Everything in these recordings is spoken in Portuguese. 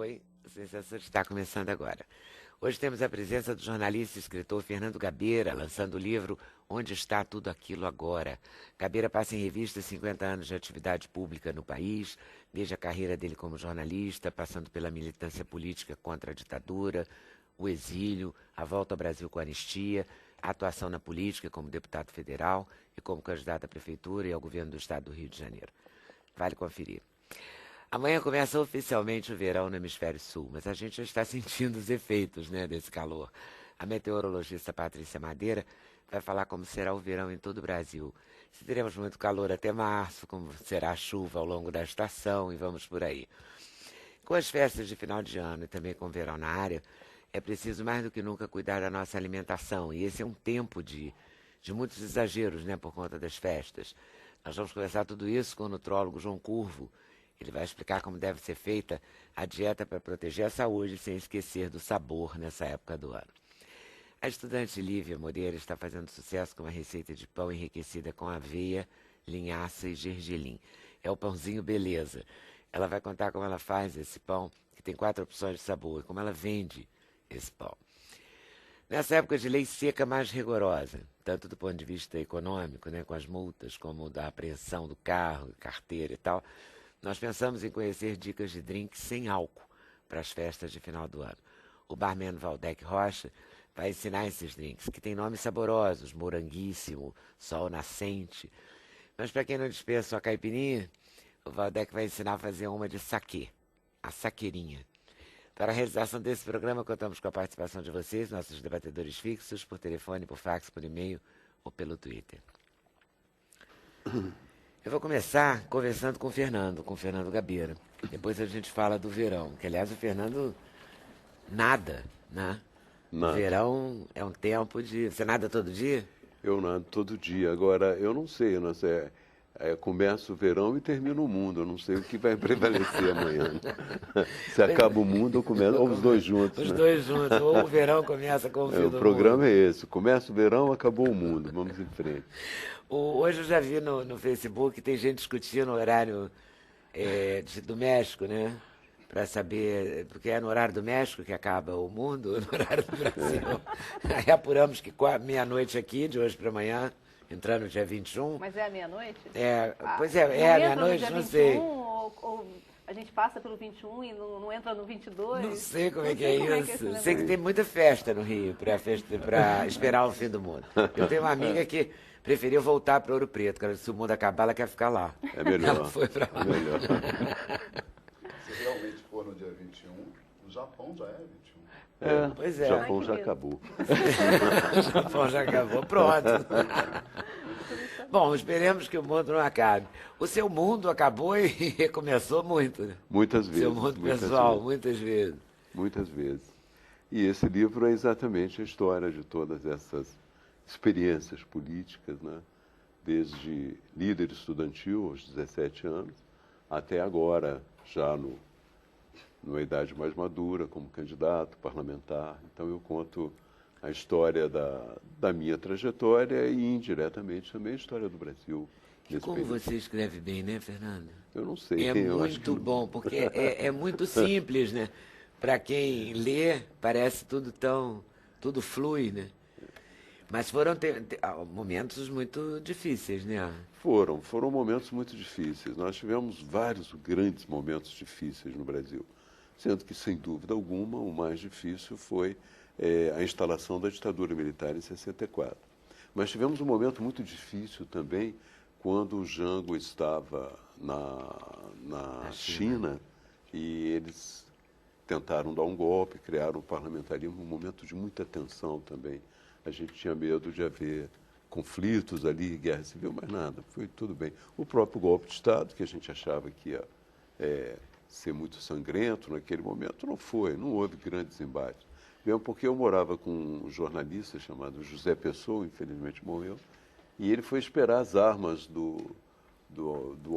Oi, o Sensação está começando agora. Hoje temos a presença do jornalista e escritor Fernando Gabeira, lançando o livro Onde Está Tudo Aquilo Agora. Gabeira passa em revista 50 anos de atividade pública no país, desde a carreira dele como jornalista, passando pela militância política contra a ditadura, o exílio, a volta ao Brasil com a anistia, a atuação na política como deputado federal e como candidato à prefeitura e ao governo do estado do Rio de Janeiro. Vale conferir. Amanhã começa oficialmente o verão no hemisfério sul, mas a gente já está sentindo os efeitos, desse calor. A meteorologista Patrícia Madeira vai falar como será o verão em todo o Brasil. Se teremos muito calor até março, como será a chuva ao longo da estação e vamos por aí. Com as festas de final de ano e também com o verão na área, é preciso mais do que nunca cuidar da nossa alimentação. E esse é um tempo de muitos exageros, por conta das festas. Nós vamos conversar tudo isso com o nutrólogo João Curvo. Ele vai explicar como deve ser feita a dieta para proteger a saúde sem esquecer do sabor nessa época do ano. A estudante Lívia Moreira está fazendo sucesso com uma receita de pão enriquecida com aveia, linhaça e gergelim. É o pãozinho beleza. Ela vai contar como ela faz esse pão, que tem 4 opções de sabor, e como ela vende esse pão. Nessa época de lei seca mais rigorosa, tanto do ponto de vista econômico, com as multas, como da apreensão do carro, carteira e tal, nós pensamos em conhecer dicas de drinks sem álcool para as festas de final do ano. O barman Valdec Rocha vai ensinar esses drinks, que têm nomes saborosos, moranguíssimo, sol nascente. Mas para quem não dispensa a caipirinha, o Valdec vai ensinar a fazer uma de saquê, a saqueirinha. Para a realização desse programa, contamos com a participação de vocês, nossos debatedores fixos, por telefone, por fax, por e-mail ou pelo Twitter. Eu vou começar conversando com o Fernando Gabeira. Depois a gente fala do verão, que aliás o Fernando nada, Nada. O verão é um tempo de... Você nada todo dia? Eu nado todo dia. Agora, eu não sei, começa o verão e termina o mundo. Eu não sei o que vai prevalecer amanhã. Se acaba o mundo ou começa, ou os dois juntos. Os dois juntos, ou o verão começa com o fim do mundo. O programa é esse, começa o verão, acabou o mundo. Vamos em frente. Hoje eu já vi no Facebook, tem gente discutindo o horário do México, para saber, porque é no horário do México que acaba o mundo, no horário do Brasil. Aí apuramos que meia-noite aqui, de hoje para amanhã, entrando no dia 21. Mas é a meia-noite? Pois é a meia-noite, não sei. Ou a gente passa pelo 21 e não entra no 22? Não sei como é que é isso. Sei que tem muita festa no Rio para esperar o fim do mundo. Eu tenho uma amiga que preferiu voltar para Ouro Preto, cara. Se o mundo acabar, ela quer ficar lá. É melhor. Ela foi para lá. É melhor. Se realmente for no dia 21, no Japão já é 21. Pois é. O Japão já acabou. O Japão já acabou. Pronto. Bom, esperemos que o mundo não acabe. O seu mundo acabou e recomeçou muito, né? Muitas vezes. Seu mundo pessoal, muitas vezes. Muitas vezes. E esse livro é exatamente a história de todas essas experiências políticas, desde líder estudantil aos 17 anos, até agora, já numa idade mais madura, como candidato parlamentar. Então eu conto a história da minha trajetória e, indiretamente, também a história do Brasil. E como você escreve bem, Fernando? Eu não sei. É muito bom, porque é muito simples, Para quem lê, parece tudo flui, Mas foram momentos muito difíceis, Foram momentos muito difíceis. Nós tivemos vários grandes momentos difíceis no Brasil, sendo que, sem dúvida alguma, o mais difícil foi a instalação da ditadura militar em 64. Mas tivemos um momento muito difícil também quando o Jango estava na China e eles tentaram dar um golpe, criaram um parlamentarismo, um momento de muita tensão também. A gente tinha medo de haver conflitos ali, guerra civil, mas nada, foi tudo bem. O próprio golpe de Estado, que a gente achava que ia ser muito sangrento naquele momento, não foi, não houve grandes embates. Mesmo porque eu morava com um jornalista chamado José Pessoa, infelizmente morreu, e ele foi esperar as armas do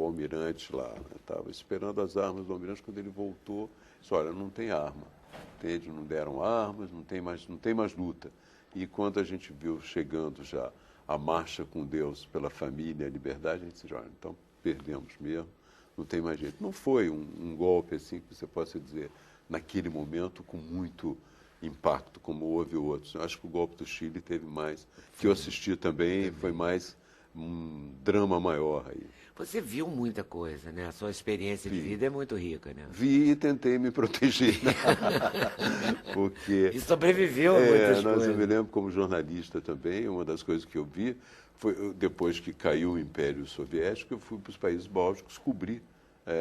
almirante lá. Estava esperando as armas do almirante, quando ele voltou, disse, olha, não tem arma, entende? Não deram armas, não tem mais luta. E quando a gente viu chegando já a marcha com Deus pela família, a liberdade, a gente disse, olha, então perdemos mesmo, não tem mais jeito. Não foi um golpe assim que você possa dizer, naquele momento, com muito impacto, como houve outros. Eu acho que o golpe do Chile teve mais, que eu assisti também, foi mais um drama maior aí. Você viu muita coisa, né? A sua experiência de Vi. vida é muito rica, né? Vi e tentei me proteger. Porque E sobreviveu a muitas eu coisas. me lembro como jornalista também, uma das coisas que eu vi foi, depois que caiu o Império Soviético, eu fui para os países bálticos cobrir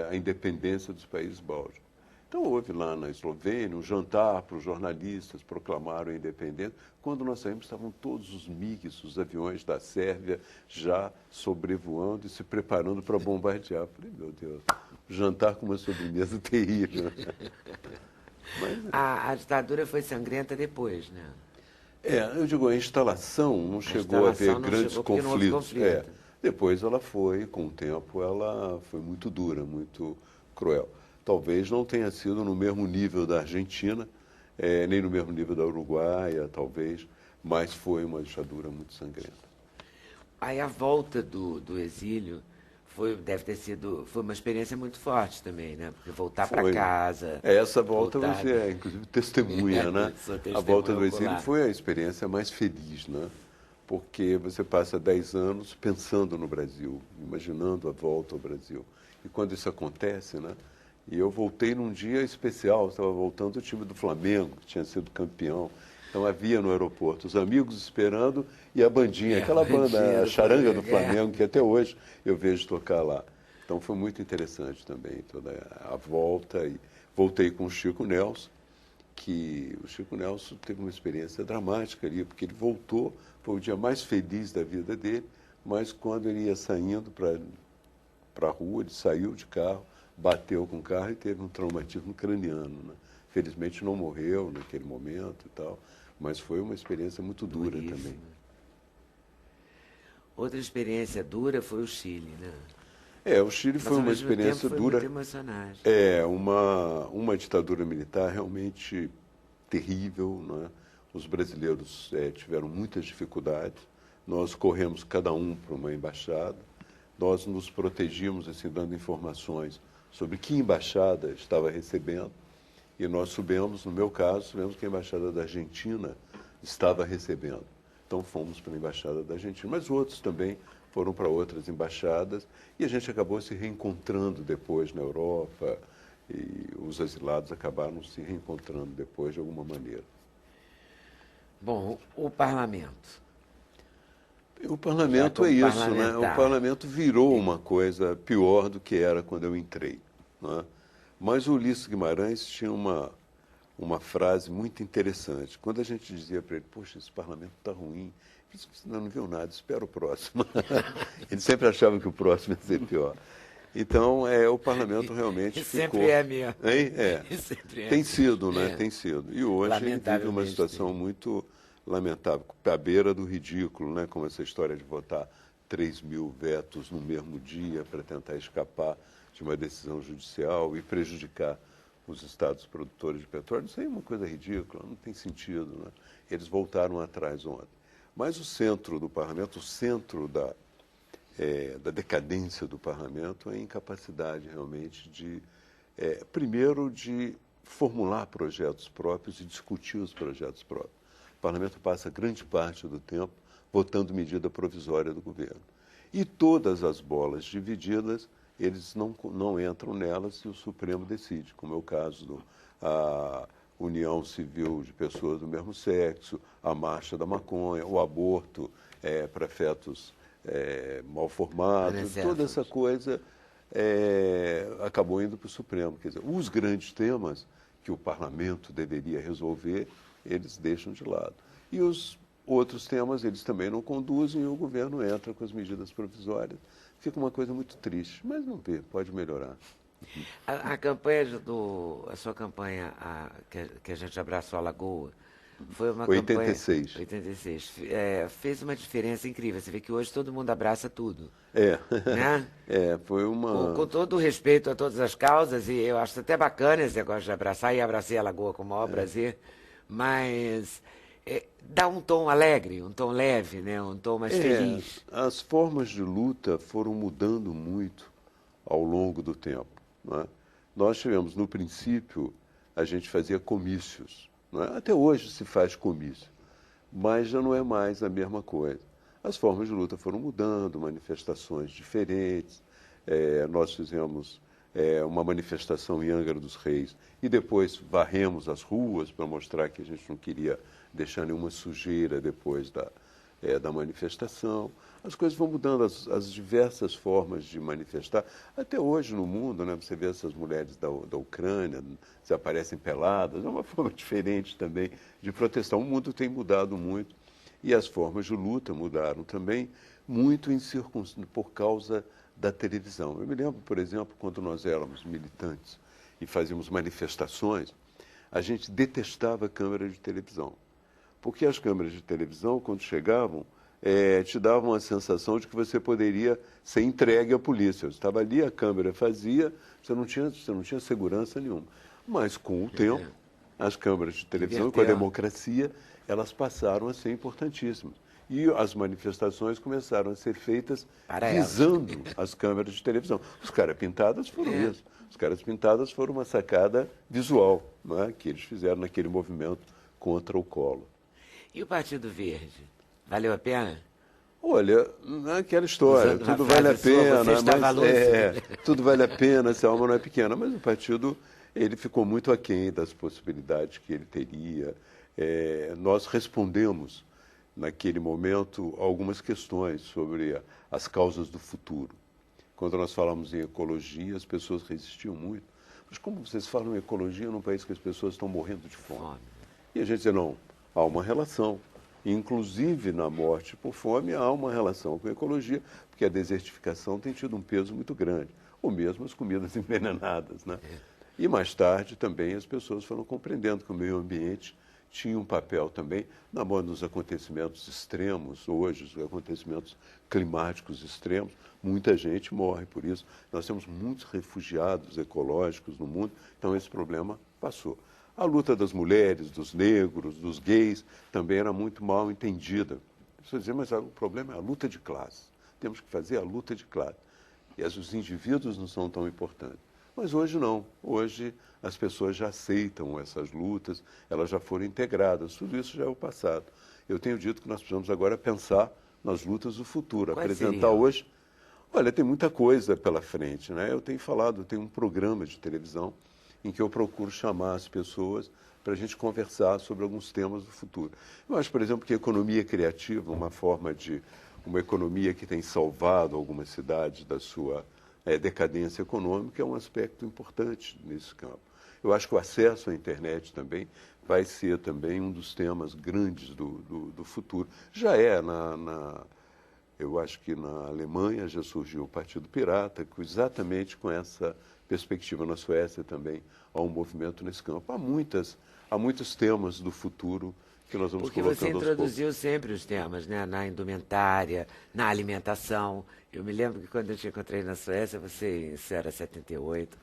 a independência dos países bálticos. Então, houve lá na Eslovênia um jantar para os jornalistas, proclamaram a independência. Quando nós saímos, estavam todos os MiGs, os aviões da Sérvia, já sobrevoando e se preparando para bombardear. Eu falei, meu Deus, jantar com uma sobremesa terrível. Mas, A ditadura foi sangrenta depois, né? eu digo, a instalação não chegou a instalação ter não grandes chegou porque não houve conflitos. conflito. Depois ela foi, com o tempo, ela foi muito dura, muito cruel. Talvez não tenha sido no mesmo nível da Argentina, nem no mesmo nível da Uruguaia, talvez, mas foi uma ditadura muito sangrenta. Aí a volta do exílio foi uma experiência muito forte também, né? Porque voltar para Foi. casa. Essa volta voltar- você é, inclusive, testemunha, né? Sou A volta do testemunha exílio ocular. foi a experiência mais feliz, né? Porque você passa 10 anos pensando no Brasil, imaginando a volta ao Brasil. E quando isso acontece, né? E eu voltei num dia especial, estava voltando o time do Flamengo, que tinha sido campeão. Então havia no aeroporto os amigos esperando e a bandinha, aquela banda, a charanga do Flamengo, que até hoje eu vejo tocar lá. Então foi muito interessante também toda a volta. E voltei com o Chico Nelson, que o Chico Nelson teve uma experiência dramática ali, porque ele voltou, foi o dia mais feliz da vida dele, mas quando ele ia saindo para a rua, ele saiu de carro, bateu com o carro e teve um traumatismo craniano, né? Felizmente não morreu naquele momento e tal, mas foi uma experiência muito dura Duríssimo. também. Outra experiência dura foi o Chile, né? O Chile Mas, foi ao uma mesmo experiência tempo, foi dura. muito emocionante. Uma ditadura militar realmente terrível, né? Os brasileiros tiveram muitas dificuldades. Nós corremos cada um para uma embaixada. Nós nos protegimos, assim, dando informações sobre que embaixada estava recebendo. E nós soubemos, no meu caso, soubemos que a embaixada da Argentina estava recebendo. Então fomos para a embaixada da Argentina, mas outros também foram para outras embaixadas e a gente acabou se reencontrando depois na Europa e os exilados acabaram se reencontrando depois de alguma maneira. Bom, o parlamento. O parlamento Já é como isso, né? O parlamentar. parlamento virou uma coisa pior do que era quando eu entrei, né? Mas o Ulisses Guimarães tinha uma frase muito interessante. Quando a gente dizia para ele, poxa, esse parlamento está ruim, ele disse, você não viu nada, espera o próximo. Ele sempre achava que o próximo ia ser pior. Então, o parlamento realmente E ficou... sempre é mesmo. Hein? E sempre é. Tem sido, né? É. Tem sido. E hoje ele vive uma Lamentavelmente situação tem. muito lamentável, à beira do ridículo, né? Como essa história de votar 3.000 vetos no mesmo dia para tentar escapar de uma decisão judicial e prejudicar os estados produtores de petróleo. Isso aí é uma coisa ridícula, não tem sentido, né? Eles voltaram atrás ontem. Mas o centro do parlamento, o centro da decadência do parlamento é a incapacidade realmente de, primeiro, de formular projetos próprios e discutir os projetos próprios. O parlamento passa grande parte do tempo votando medida provisória do governo. E todas as bolas divididas, eles não entram nelas e o Supremo decide, como é o caso da união civil de pessoas do mesmo sexo, a marcha da maconha, o aborto para fetos mal formados, Anencéfalos. toda essa coisa acabou indo para o Supremo. Quer dizer, os grandes temas que o parlamento deveria resolver, eles deixam de lado. E os outros temas, eles também não conduzem e o governo entra com as medidas provisórias. Fica uma coisa muito triste, mas não vê, pode melhorar. A campanha a sua campanha, que a gente abraçou a Lagoa, foi uma 86. campanha... 86. Fez uma diferença incrível. Você vê que hoje todo mundo abraça tudo. Né? Foi uma... Com todo o respeito a todas as causas, e eu acho até bacana esse negócio de abraçar, e abracei a Lagoa com o maior prazer, mas dá um tom alegre, um tom leve, né? Um tom mais feliz. As formas de luta foram mudando muito ao longo do tempo, né? Nós tivemos, no princípio, a gente fazia comícios. Não é? Até hoje se faz comício, mas já não é mais a mesma coisa. As formas de luta foram mudando, manifestações diferentes. Nós fizemos uma manifestação em Angra dos Reis e depois varremos as ruas para mostrar que a gente não queria deixar nenhuma sujeira depois da manifestação. As coisas vão mudando, as diversas formas de manifestar. Até hoje no mundo, né, você vê essas mulheres da Ucrânia, desaparecem peladas, é uma forma diferente também de protestar. O mundo tem mudado muito e as formas de luta mudaram também, muito por causa da televisão. Eu me lembro, por exemplo, quando nós éramos militantes e fazíamos manifestações, a gente detestava câmeras de televisão. Porque as câmeras de televisão, quando chegavam, te davam a sensação de que você poderia ser entregue à polícia. Você estava ali, a câmera fazia, você não tinha segurança nenhuma. Mas, com o tempo, as câmeras de televisão, com a democracia, elas passaram a ser importantíssimas. E as manifestações começaram a ser feitas visando as câmeras de televisão. Os caras pintadas foram isso. Os caras pintadas foram uma sacada visual, não é? Que eles fizeram naquele movimento contra o Collor. E o Partido Verde? Valeu a pena? Olha, aquela história, tudo vale a pena, tudo vale a pena, se a alma não é pequena, mas o partido ele ficou muito aquém das possibilidades que ele teria. Nós respondemos, naquele momento, algumas questões sobre as causas do futuro. Quando nós falamos em ecologia, as pessoas resistiam muito. Mas como vocês falam em ecologia num país que as pessoas estão morrendo de fome? E a gente dizia, não, há uma relação. Inclusive, na morte por fome, há uma relação com a ecologia, porque a desertificação tem tido um peso muito grande. Ou mesmo as comidas envenenadas, né? E mais tarde também as pessoas foram compreendendo que o meio ambiente tinha um papel também nos acontecimentos extremos, hoje, os acontecimentos climáticos extremos, muita gente morre por isso. Nós temos muitos refugiados ecológicos no mundo, então esse problema passou. A luta das mulheres, dos negros, dos gays, também era muito mal entendida. Você dizia, mas o problema é a luta de classe. Temos que fazer a luta de classe. E os indivíduos não são tão importantes. Mas hoje não. Hoje as pessoas já aceitam essas lutas, elas já foram integradas. Tudo isso já é o passado. Eu tenho dito que nós precisamos agora pensar nas lutas do futuro. Apresentar hoje... Olha, tem muita coisa pela frente, né? Eu tenho um programa de televisão em que eu procuro chamar as pessoas para a gente conversar sobre alguns temas do futuro. Eu acho, por exemplo, que a economia criativa, uma economia que tem salvado algumas cidades da sua decadência econômica, é um aspecto importante nesse campo. Eu acho que o acesso à internet também vai ser também um dos temas grandes do futuro. Já é eu acho que na Alemanha já surgiu o Partido Pirata, exatamente com essa perspectiva. Na Suécia também há um movimento nesse campo. Há muitos temas do futuro que nós vamos colocando aos poucos. Porque você introduziu sempre os temas, né? Na indumentária, na alimentação. Eu me lembro que quando eu te encontrei na Suécia, isso era 78,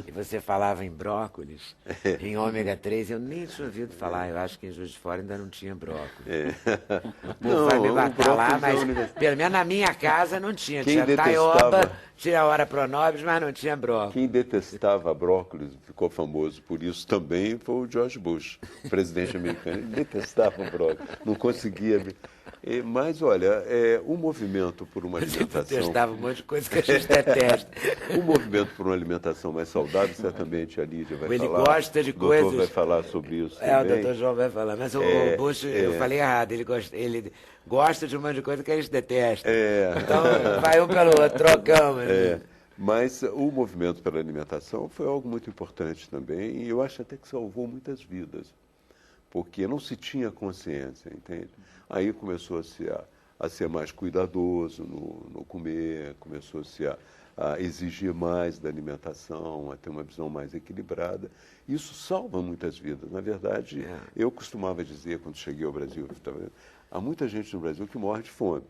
e você falava em brócolis, em ômega 3, eu nem tinha ouvido falar, eu acho que em Juiz de Fora ainda não tinha brócolis. Não vai me matar lá, mas pelo menos na minha casa não tinha. Tinha taioba, tinha hora pronobis, mas não tinha brócolis. Quem detestava brócolis, ficou famoso por isso também, foi o George Bush, presidente americano. Ele detestava brócolis, não conseguia... Mas, olha, o movimento por uma alimentação... Você detestava um monte de coisa que a gente detesta. O movimento por uma alimentação mais saudável, certamente a Lídia vai falar. Ele gosta de coisas... O doutor vai falar sobre isso também. O doutor João vai falar. Mas o Bush, eu falei errado, ele gosta de um monte de coisa que a gente detesta. Então, vai um pelo outro, trocamos. Mas o movimento pela alimentação foi algo muito importante também, e eu acho até que salvou muitas vidas, porque não se tinha consciência, entende? Aí começou-se a ser mais cuidadoso no comer, começou-se a exigir mais da alimentação, a ter uma visão mais equilibrada. Isso salva muitas vidas. Na verdade, eu costumava dizer, quando cheguei ao Brasil, há muita gente no Brasil que morre de fome,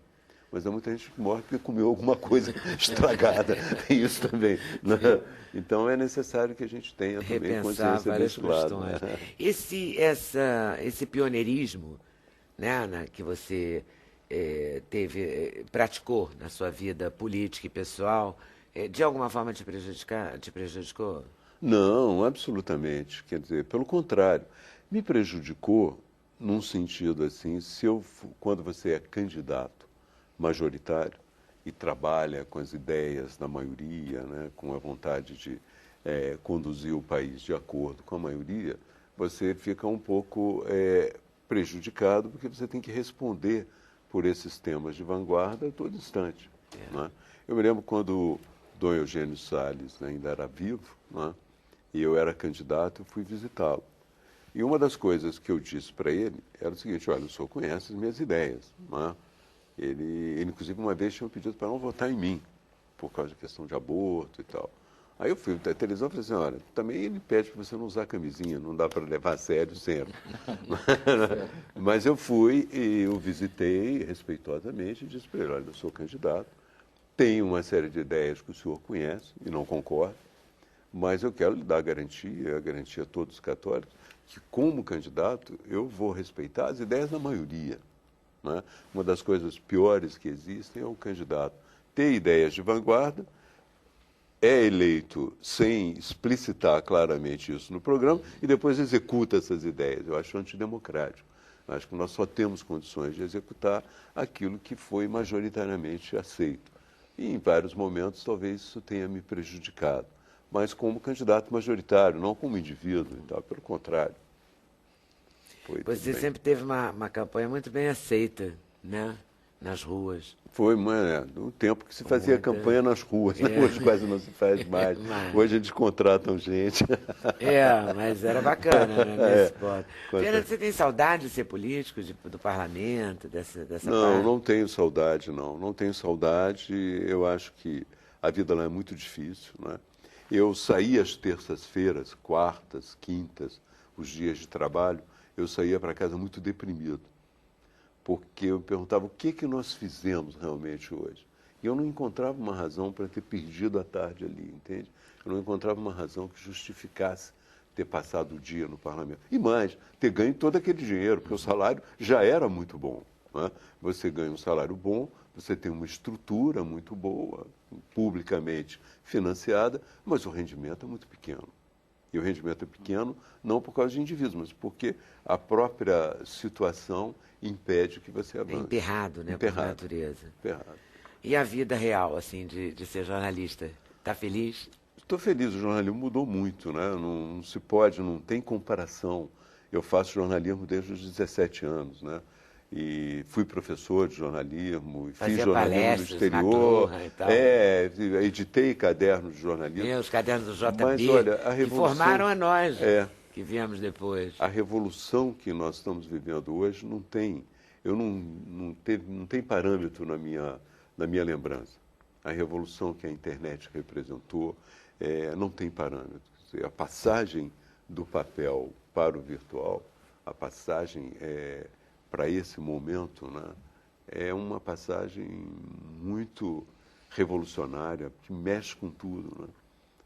mas há muita gente que morre porque comeu alguma coisa estragada. Tem isso também. Né? Então, é necessário que a gente tenha também consciência desse lado. Né? Esse pioneirismo, né, que você praticou na sua vida política e pessoal, de alguma forma te prejudicou? Não, absolutamente. Quer dizer, pelo contrário, me prejudicou num sentido assim, quando você é candidato majoritário e trabalha com as ideias da maioria, né, com a vontade de conduzir o país de acordo com a maioria, você fica um pouco prejudicado porque você tem que responder por esses temas de vanguarda a todo instante. Né? Eu me lembro quando Dom Eugênio Salles ainda era vivo, né, e eu era candidato, eu fui visitá-lo. E uma das coisas que eu disse para ele era o seguinte: olha, o senhor conhece as minhas ideias. Né? Ele, inclusive, uma vez tinha pedido para não votar em mim, por causa da questão de aborto e tal. Aí eu fui na televisão e falei assim: olha, também ele pede para você não usar camisinha, não dá para levar a sério sempre. Mas eu fui e o visitei respeitosamente e disse para ele: olha, eu sou candidato, tenho uma série de ideias que o senhor conhece e não concorda, mas eu quero lhe dar a garantia a todos os católicos, que como candidato eu vou respeitar as ideias da maioria. Né? Uma das coisas piores que existem é o candidato ter ideias de vanguarda, é eleito sem explicitar claramente isso no programa e depois executa essas ideias. Eu acho antidemocrático. Eu acho que nós só temos condições de executar aquilo que foi majoritariamente aceito. E em vários momentos talvez isso tenha me prejudicado, mas como candidato majoritário, não como indivíduo, então, pelo contrário. Você sempre teve uma campanha muito bem aceita, né? Nas ruas. Foi no tempo que se fazia campanha nas ruas, né? Hoje quase não se faz mais. Hoje eles contratam gente. Mas era bacana, né? Nesse ponto. Fernando, você tem saudade de ser político, do parlamento, dessa Não, parte? não tenho saudade, não. Não tenho saudade. Eu acho que a vida lá é muito difícil, né? Eu saía às terças-feiras, quartas, quintas, os dias de trabalho, eu saía para casa muito deprimido. Porque eu me perguntava o que nós fizemos realmente hoje. E eu não encontrava uma razão para ter perdido a tarde ali, entende? Eu não encontrava uma razão que justificasse ter passado o dia no parlamento. E mais, ter ganho todo aquele dinheiro, porque o salário já era muito bom. Né? Você ganha um salário bom, você tem uma estrutura muito boa, publicamente financiada, mas o rendimento é muito pequeno. E o rendimento é pequeno não por causa de indivíduos, mas porque a própria situação impede que você avance. É emperrado, né, por natureza. Emperrado. E a vida real, assim, de ser jornalista? Está feliz? Estou feliz, o jornalismo mudou muito, né? Não se pode, não tem comparação. Eu faço jornalismo desde os 17 anos, né? E fui professor de jornalismo, fiz jornalismo no exterior, e tal. Editei cadernos de jornalismo. Os cadernos do JB, mas, olha, a revolução, que formaram a nós, que viemos depois. A revolução que nós estamos vivendo hoje não tem parâmetro na minha lembrança. A revolução que a internet representou não tem parâmetro. Quer dizer, a passagem do papel para o virtual, a passagem para esse momento, né, é uma passagem muito revolucionária, que mexe com tudo. Né?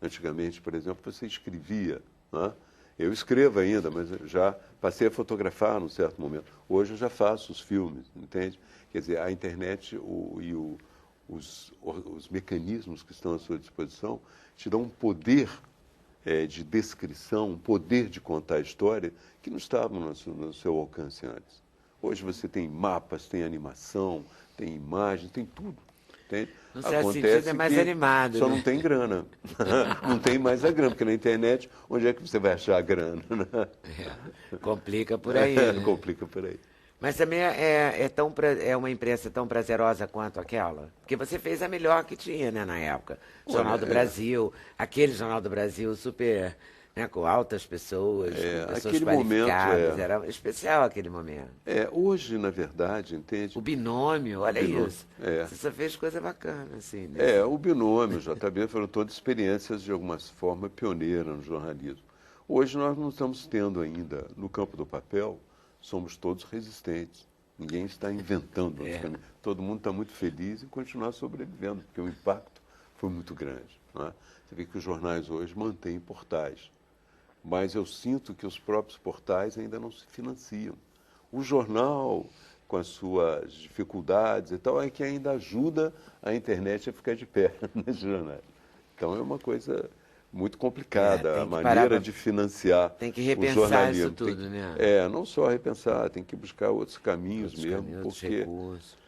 Antigamente, por exemplo, você escrevia. Né? Eu escrevo ainda, mas já passei a fotografar num certo momento. Hoje eu já faço os filmes, entende? Quer dizer, a internet os mecanismos que estão à sua disposição te dão um poder de descrição, um poder de contar a história que não estava no seu alcance antes. Hoje você tem mapas, tem animação, tem imagem, tem tudo. Entende? No certo sentido, é mais animado. Só né? não tem grana. Não tem mais a grana, porque na internet, onde é que você vai achar a grana? Complica por aí. Né? Complica por aí. Mas também é uma imprensa tão prazerosa quanto aquela? Porque você fez a melhor que tinha, né, na época. Jornal do Brasil, aquele Jornal do Brasil super... Né, com altas pessoas, com pessoas qualificadas, era especial aquele momento. Hoje, na verdade, entende? O binômio, olha isso. Você só fez coisa bacana, assim. O binômio, o JB, foram todas experiências, de alguma forma, pioneiras no jornalismo. Hoje nós não estamos tendo ainda, no campo do papel, somos todos resistentes. Ninguém está inventando. Todo mundo está muito feliz em continuar sobrevivendo, porque o impacto foi muito grande. Não é? Você vê que os jornais hoje mantêm portais. Mas eu sinto que os próprios portais ainda não se financiam. O jornal, com as suas dificuldades e tal, é que ainda ajuda a internet a ficar de pé nesses jornais. Então é uma coisa muito complicada tem a que maneira parar pra- de financiar Tem que o repensar jornalismo. isso tudo, né? Não só repensar, tem que buscar outros caminhos Outros mesmo, caminhos, outros porque recursos.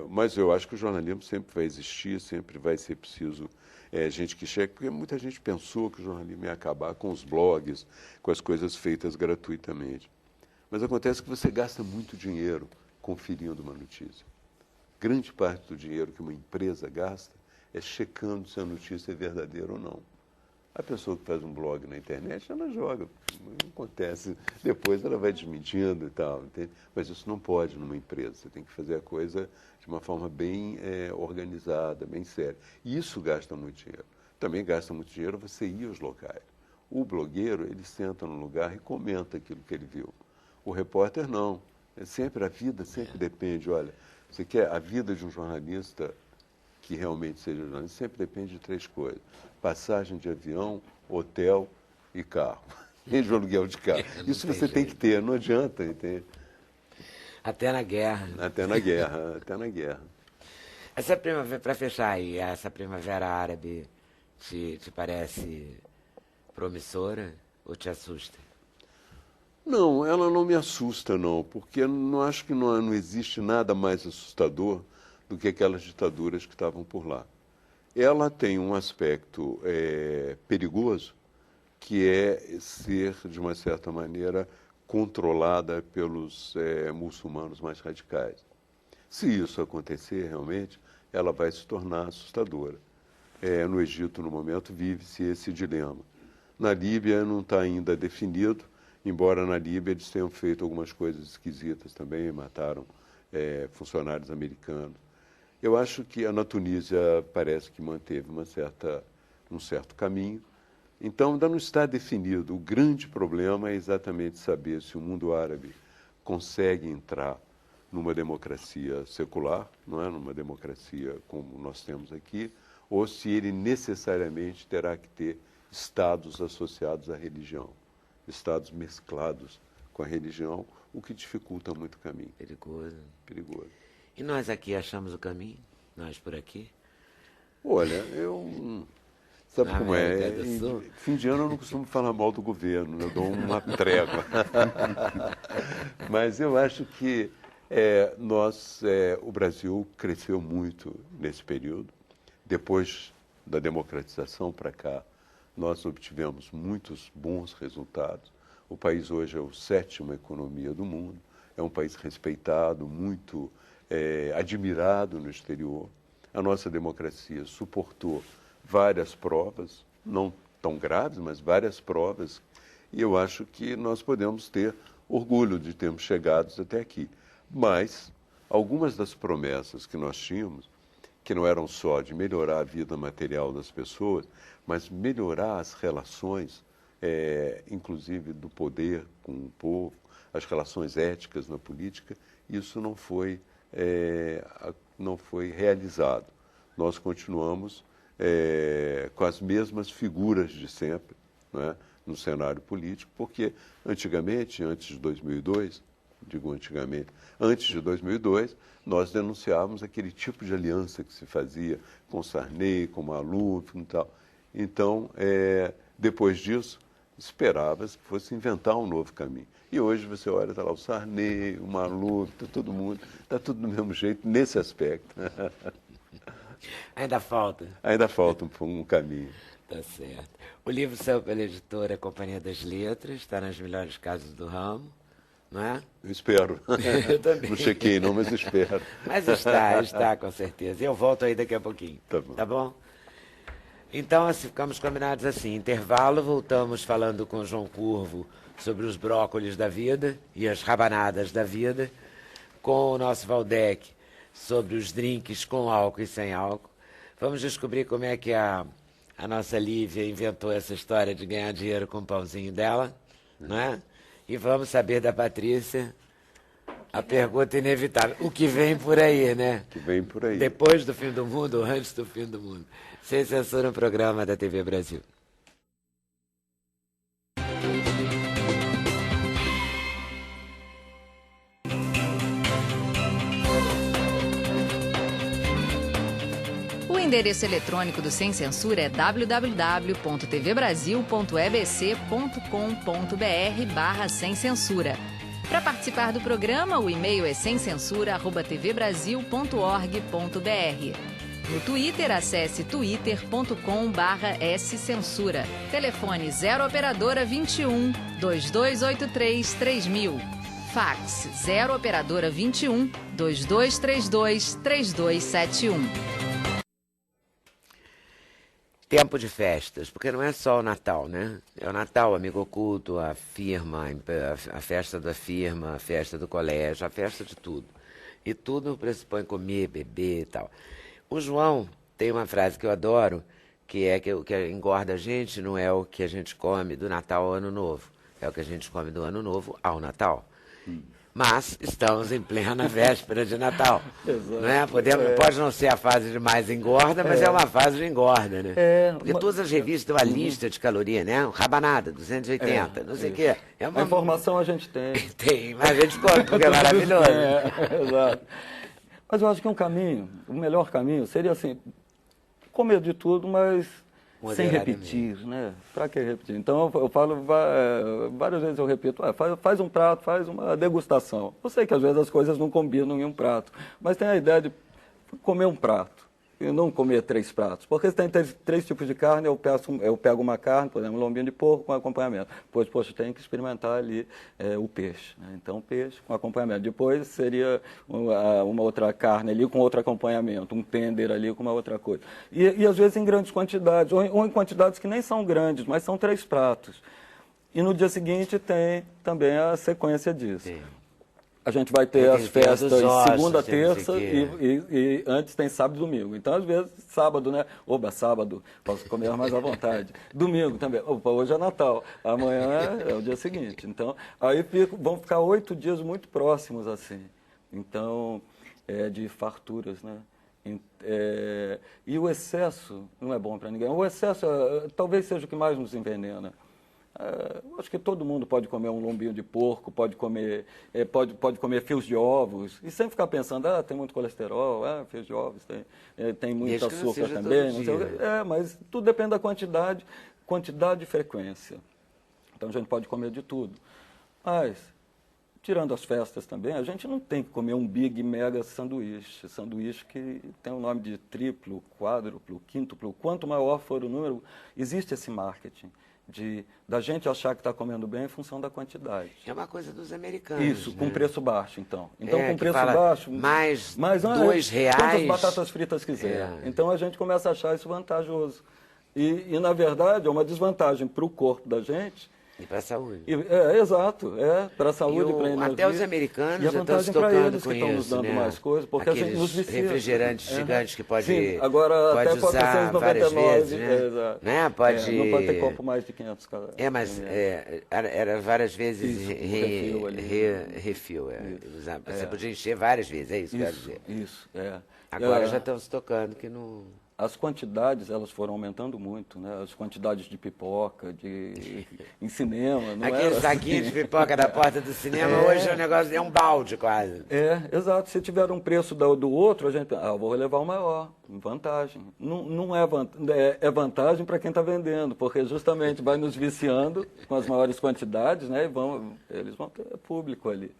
mas eu acho que o jornalismo sempre vai existir, sempre vai ser preciso gente que chegue, porque muita gente pensou que o jornalismo ia acabar com os blogs, com as coisas feitas gratuitamente. Mas acontece que você gasta muito dinheiro conferindo uma notícia. Grande parte do dinheiro que uma empresa gasta é checando se a notícia é verdadeira ou não. A pessoa que faz um blog na internet, ela joga, não acontece. Depois ela vai desmentindo e tal, entende? Mas isso não pode numa empresa. Você tem que fazer a coisa de uma forma bem organizada, bem séria. E isso gasta muito dinheiro. Também gasta muito dinheiro você ir aos locais. O blogueiro, ele senta no lugar e comenta aquilo que ele viu. O repórter não. A vida sempre depende. Olha, você quer a vida de um jornalista que realmente seja jornalista, sempre depende de 3 coisas: passagem de avião, hotel e carro. E de aluguel de carro. Isso você tem que ter, não adianta, entende? Até na guerra. Até na guerra, até na guerra. Essa primavera, para fechar aí, essa primavera árabe te parece promissora ou te assusta? Não, ela não me assusta, não, porque eu não acho que não existe nada mais assustador do que aquelas ditaduras que estavam por lá. Ela tem um aspecto perigoso, que é ser, de uma certa maneira, controlada pelos muçulmanos mais radicais. Se isso acontecer, realmente, ela vai se tornar assustadora. No Egito, no momento, vive-se esse dilema. Na Líbia não está ainda definido, embora na Líbia eles tenham feito algumas coisas esquisitas também, mataram funcionários americanos. Eu acho que na Tunísia parece que manteve um certo caminho. Então, ainda não está definido. O grande problema é exatamente saber se o mundo árabe consegue entrar numa democracia secular, não é? Numa democracia como nós temos aqui, ou se ele necessariamente terá que ter estados associados à religião, estados mesclados com a religião, o que dificulta muito o caminho. Perigoso. Perigoso. E nós aqui achamos o caminho? Nós por aqui? Olha, sabe Na como é? América do Sul? Fim de ano eu não costumo falar mal do governo, eu dou uma trégua. Mas eu acho que o Brasil cresceu muito nesse período. Depois da democratização para cá, nós obtivemos muitos bons resultados. O país hoje é a 7ª economia do mundo, é um país respeitado, muito admirado no exterior. A nossa democracia suportou várias provas, não tão graves, mas várias provas, e eu acho que nós podemos ter orgulho de termos chegado até aqui. Mas algumas das promessas que nós tínhamos, que não eram só de melhorar a vida material das pessoas, mas melhorar as relações, inclusive do poder com o povo, as relações éticas na política, isso não foi realizado. Nós continuamos com as mesmas figuras de sempre, não é? No cenário político, porque antigamente, antes de 2002, antes de 2002, nós denunciávamos aquele tipo de aliança que se fazia com Sarney, com Maluf e tal. Então, depois disso, esperava-se que fosse inventar um novo caminho. E hoje você olha, está lá o Sarney, o Maluf, todo mundo, está tudo do mesmo jeito nesse aspecto. Ainda falta. Ainda falta um caminho. Tá certo. O livro saiu pela editora Companhia das Letras, está nas melhores casas do ramo, não é? Eu espero. Eu também. Não chequei não, mas espero. Mas está com certeza. Eu volto aí daqui a pouquinho. Tá bom. Tá bom? Então, assim, ficamos combinados assim. Intervalo, voltamos falando com o João Curvo sobre os brócolis da vida e as rabanadas da vida, com o nosso Valdec sobre os drinks com álcool e sem álcool. Vamos descobrir como é que a nossa Lívia inventou essa história de ganhar dinheiro com o pãozinho dela, não é? E vamos saber da Patrícia a pergunta inevitável. O que vem por aí, né? Que vem por aí. Depois do fim do mundo ou antes do fim do mundo. Sem censura, um programa da TV Brasil. O O endereço eletrônico do Sem Censura é www.tvbrasil.ebc.com.br/sem censura. Para participar do programa, o e-mail é semcensura@tvbrasil.org.br. No Twitter, acesse twitter.com/scensura. Telefone 0 operadora 21 2283 3000. Fax 0 operadora 21 2232 3271. Tempo de festas, porque não é só o Natal, né? É o Natal, amigo oculto, a firma, a festa da firma, a festa do colégio, a festa de tudo. E tudo pressupõe comer, beber e tal. O João tem uma frase que eu adoro, que é que o que engorda a gente não é o que a gente come do Natal ao Ano Novo, é o que a gente come do Ano Novo ao Natal. Mas estamos em plena véspera de Natal. Não é? Pode não ser a fase de mais engorda, mas é uma fase de engorda, né? Porque todas as revistas dão a lista de calorias, né? Rabanada, 280, não sei o quê. A informação a gente tem. Tem, mas a gente come, porque é maravilhoso. Exato. Mas eu acho que o melhor caminho seria assim, comer de tudo, mas sem repetir, né? Para que repetir? Então eu falo, várias vezes eu repito, faz um prato, faz uma degustação. Eu sei que às vezes as coisas não combinam em um prato, mas tem a ideia de comer um prato e não comer 3 pratos. Porque se tem 3 tipos de carne, eu pego uma carne, por exemplo, um lombinho de porco com acompanhamento. Depois, poxa, tem que experimentar ali o peixe, né? Então, peixe com acompanhamento. Depois seria uma outra carne ali com outro acompanhamento, um tender ali com uma outra coisa. E às vezes em grandes quantidades, ou em quantidades que nem são grandes, mas são 3 pratos. E no dia seguinte tem também a sequência disso. Sim. A gente vai ter as festas segunda, terça e antes tem sábado e domingo. Então, às vezes, sábado, né? Sábado, posso comer mais à vontade. Domingo também. Hoje é Natal. Amanhã é o dia seguinte. Então, aí vão ficar 8 dias muito próximos, assim. Então, de farturas, né? E o excesso não é bom para ninguém. O excesso talvez seja o que mais nos envenena. Acho que todo mundo pode comer um lombinho de porco, pode comer fios de ovos, e sempre ficar pensando, tem muito colesterol, fios de ovos, tem muito açúcar também. Não sei, mas tudo depende da quantidade e frequência. Então a gente pode comer de tudo. Mas, tirando as festas também, a gente não tem que comer um big mega sanduíche que tem o nome de triplo, quádruplo, quíntuplo. Quanto maior for o número, existe esse marketing da gente achar que está comendo bem em função da quantidade. É uma coisa dos americanos. Isso, né? Com preço baixo, então. Então, com preço baixo... Mais R$2. Quantas batatas fritas quiser. Então, a gente começa a achar isso vantajoso. E na verdade, é uma desvantagem para o corpo da gente. E para a saúde. Exato. Para a saúde, para a energia. Até os americanos já estão se tocando com isso, estão nos dando mais coisas, porque aqueles a gente nos vicia. Refrigerantes gigantes que pode, sim, agora pode até usar várias vezes, né? Né? Não pode ter copo mais de 500 cada. Mas era várias vezes refil. Você podia encher várias vezes, é isso que eu quero dizer. Isso. Agora já estão se tocando que não... As quantidades, elas foram aumentando muito, né? As quantidades de pipoca, em cinema, não é? Aquele saquinho de pipoca da porta do cinema, hoje o negócio é um balde quase. Exato. Se tiver um preço do outro, a gente vou levar o maior, vantagem. Não é vantagem para quem está vendendo, porque justamente vai nos viciando com as maiores quantidades, né? Eles vão ter público ali.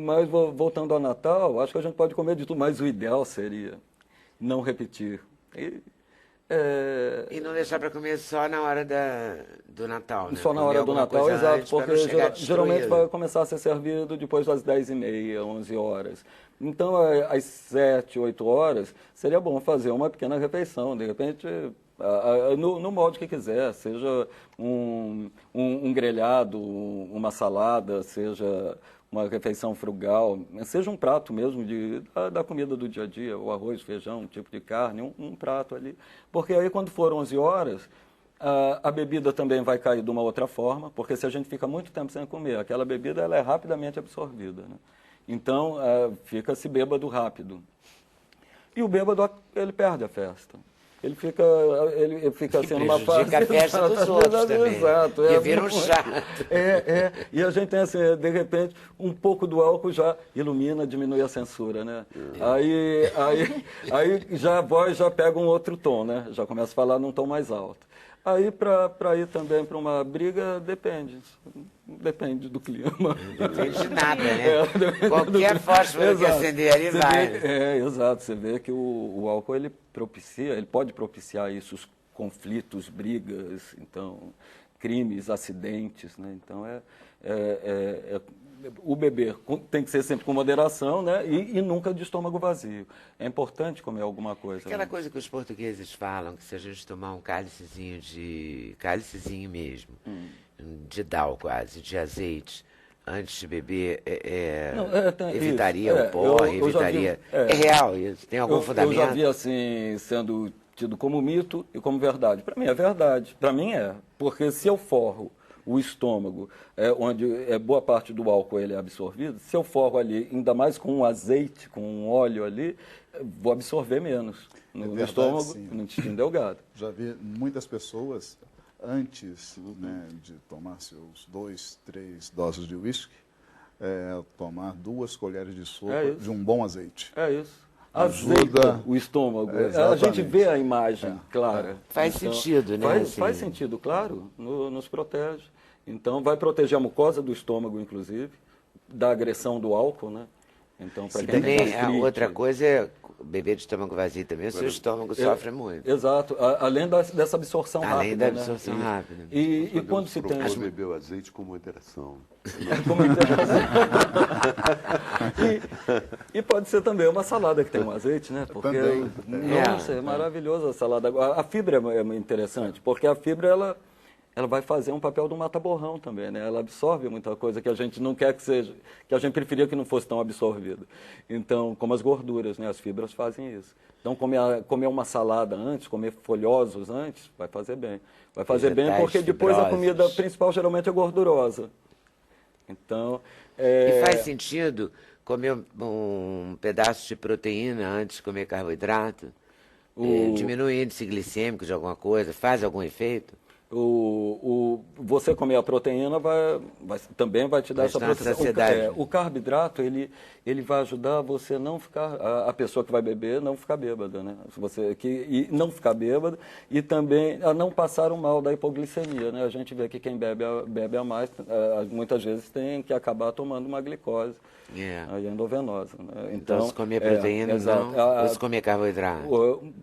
Mas voltando ao Natal, acho que a gente pode comer de tudo, mas o ideal seria não repetir. E não deixar para comer só na hora do Natal, né? Só na hora do Natal, exato, porque geralmente vai começar a ser servido depois das 10h30, 11 horas. Então, às 7, 8 horas, seria bom fazer uma pequena refeição, de repente, no molde que quiser, seja um grelhado, uma salada, seja uma refeição frugal, seja um prato mesmo da comida do dia a dia, o arroz, feijão, um tipo de carne, um prato ali. Porque aí quando for 11 horas, a bebida também vai cair de uma outra forma, porque se a gente fica muito tempo sem comer, aquela bebida ela é rapidamente absorvida, né? Então, fica-se bêbado rápido. E o bêbado, ele perde a festa. ele fica sendo uma fase... Prejudica a festa dos outros também. Exato. Que vira um chato. E a gente tem, assim, de repente, um pouco do álcool já ilumina, diminui a censura, né? Aí já a voz já pega um outro tom, né? Já começa a falar num tom mais alto. Aí, para ir também para uma briga, depende do clima. Depende de nada, né? Qualquer fósforo que acender ali vai. Exato. Você vê que o álcool, ele pode propiciar isso, os conflitos, brigas, então, crimes, acidentes, né? Então, o beber tem que ser sempre com moderação, né? E nunca de estômago vazio. É importante comer alguma coisa. Aquela coisa que os portugueses falam, que se a gente tomar um cálicezinho mesmo, de dal quase, de azeite, antes de beber, evitaria o porre, evitaria... É real isso? Tem algum fundamento? Eu já vi assim, sendo tido como mito e como verdade. Para mim é verdade. Para mim é. Porque se eu forro o estômago, onde boa parte do álcool ele é absorvido, se eu forro ali, ainda mais com um azeite, com um óleo ali, vou absorver menos no estômago, sim, no intestino delgado. Já vi muitas pessoas, antes de tomar seus 2, 3 doses de uísque, tomar 2 colheres de sopa de um bom azeite. É isso. Ajuda o estômago. A gente vê a imagem clara. Faz sentido, né? Faz sentido, claro. Nos protege. Então, vai proteger a mucosa do estômago, inclusive, da agressão do álcool, né? Então, para quem também, outra coisa é beber de estômago vazio também, o seu estômago sofre muito. Exato, além dessa absorção rápida. Além da absorção rápida. E quando se tem... beber o azeite com moderação. E pode ser também uma salada que tem um azeite, né? Porque, nossa, é maravilhosa a salada. A fibra é interessante, porque a fibra, ela vai fazer um papel do mata-borrão também, né? Ela absorve muita coisa que a gente não quer que seja, que a gente preferia que não fosse tão absorvida. Então, como as gorduras, né? As fibras fazem isso. Então, comer uma salada antes, comer folhosos antes, vai fazer bem. Vai fazer bem porque depois a comida principal geralmente é gordurosa. Então... E faz sentido comer um pedaço de proteína antes de comer carboidrato? Diminui o índice glicêmico de alguma coisa? Faz algum efeito? Você comer a proteína também vai te dar essa proteção. O carboidrato, ele vai ajudar você não ficar, a pessoa que vai beber, não ficar bêbada, né? E não ficar bêbada e também a não passar o mal da hipoglicemia, né? A gente vê que quem bebe a mais, muitas vezes tem que acabar tomando uma glicose aí endovenosa, né? Então, se comer proteína, ou se comer carboidrato?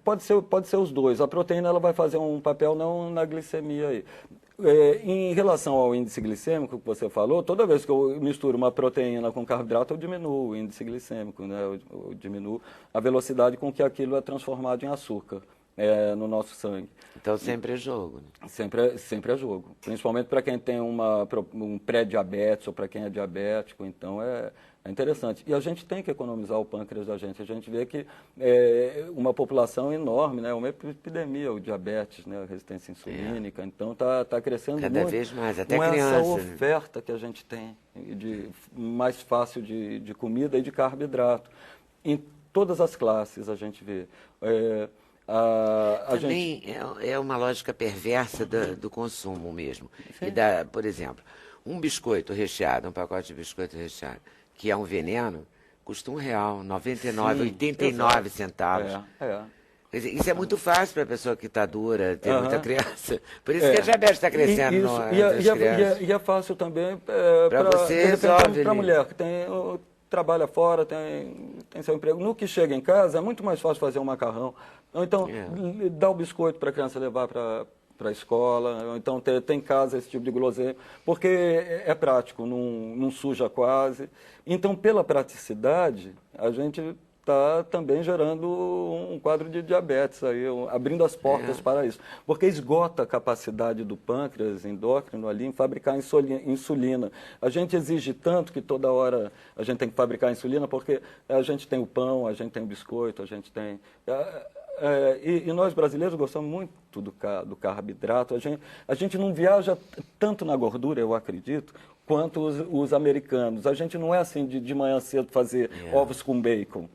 Pode ser os dois. A proteína ela vai fazer um papel não na glicemia aí. Em relação ao índice glicêmico que você falou, toda vez que eu misturo uma proteína com carboidrato, eu diminuo o índice glicêmico, né? Eu diminuo a velocidade com que aquilo é transformado em açúcar no nosso sangue. Então sempre é jogo, né? Sempre é jogo. Principalmente para quem tem um pré-diabetes ou para quem é diabético, então é interessante. E a gente tem que economizar o pâncreas da gente. A gente vê que uma população enorme, né? Uma epidemia, o diabetes, né? A resistência insulínica. Então está crescendo cada muito. Vez mais, até com criança. Essa oferta que a gente tem, mais fácil de comida e de carboidrato. Em todas as classes a gente vê. Também é uma lógica perversa do consumo mesmo. Por exemplo, um biscoito recheado, um pacote de biscoito recheado, que é um veneno, custa R$1, 99, 89 centavos. Isso é muito fácil para a pessoa que está dura, tem muita criança. Por isso que a diabetes está crescendo nas crianças. E é fácil também para você resolve para a mulher que trabalha fora, tem seu emprego. No que chega em casa, é muito mais fácil fazer um macarrão. Ou então, dar o biscoito para a criança levar para a escola, ou então ter em casa esse tipo de guloseima, porque é prático, não suja quase. Então, pela praticidade, a gente está também gerando um quadro de diabetes, aí, abrindo as portas para isso. Porque esgota a capacidade do pâncreas endócrino ali em fabricar insulina. A gente exige tanto que toda hora a gente tem que fabricar insulina, porque a gente tem o pão, a gente tem o biscoito, a gente tem... E nós brasileiros gostamos muito do carboidrato. A gente não viaja tanto na gordura, eu acredito, quanto os americanos. A gente não é assim de manhã cedo fazer ovos com bacon.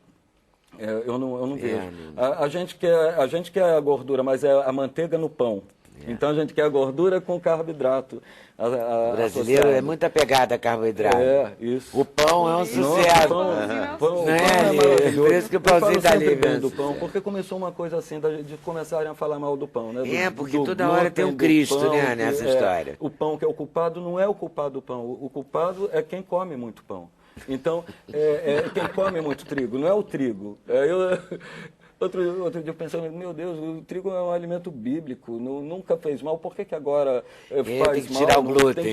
Eu não vejo. A gente quer a gordura, mas é a manteiga no pão. Então a gente quer a gordura com carboidrato. O brasileiro é muito apegado a carboidrato. Isso. O pão é um sucesso. Pão é maravilhoso. Por isso que o pãozinho tá ali bem do pão, porque começou uma coisa assim, de começarem a falar mal do pão, né? Porque toda hora tem um Cristo, pão, né, nessa história. O pão que é o culpado não é o culpado do pão. O culpado é quem come muito pão. Então, quem come muito trigo, não é o trigo. Outro dia eu pensando, meu Deus, o trigo é um alimento bíblico, nunca fez mal, por que agora faz tem que mal? Tirar o glúten,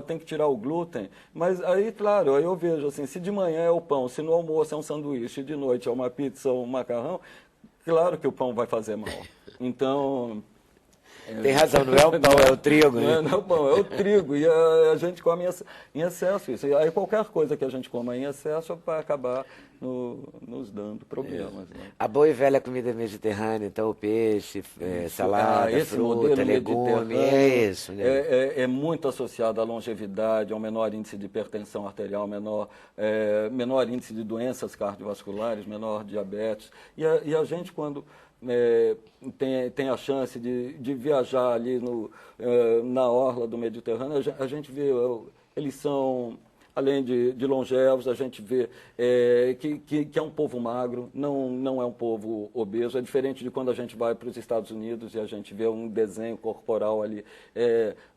tem que tirar o glúten. Mas aí, claro, aí eu vejo assim, se de manhã é o pão, se no almoço é um sanduíche, de noite é uma pizza ou um macarrão, claro que o pão vai fazer mal. Então... Tem razão, não é o pão, é o trigo. Né? Não é o pão, é o trigo. E a gente come em excesso isso. E aí qualquer coisa que a gente coma em excesso vai acabar nos dando problemas. Né? A boa e velha comida mediterrânea, então o peixe, salada, fruta, legume, é isso. Né? É muito associado à longevidade, ao menor índice de hipertensão arterial, menor índice de doenças cardiovasculares, menor diabetes. E a gente, quando... tem a chance de viajar ali na orla do Mediterrâneo, a gente vê, eles são, além de longevos, a gente vê que é um povo magro, não é um povo obeso, é diferente de quando a gente vai para os Estados Unidos e a gente vê um desenho corporal ali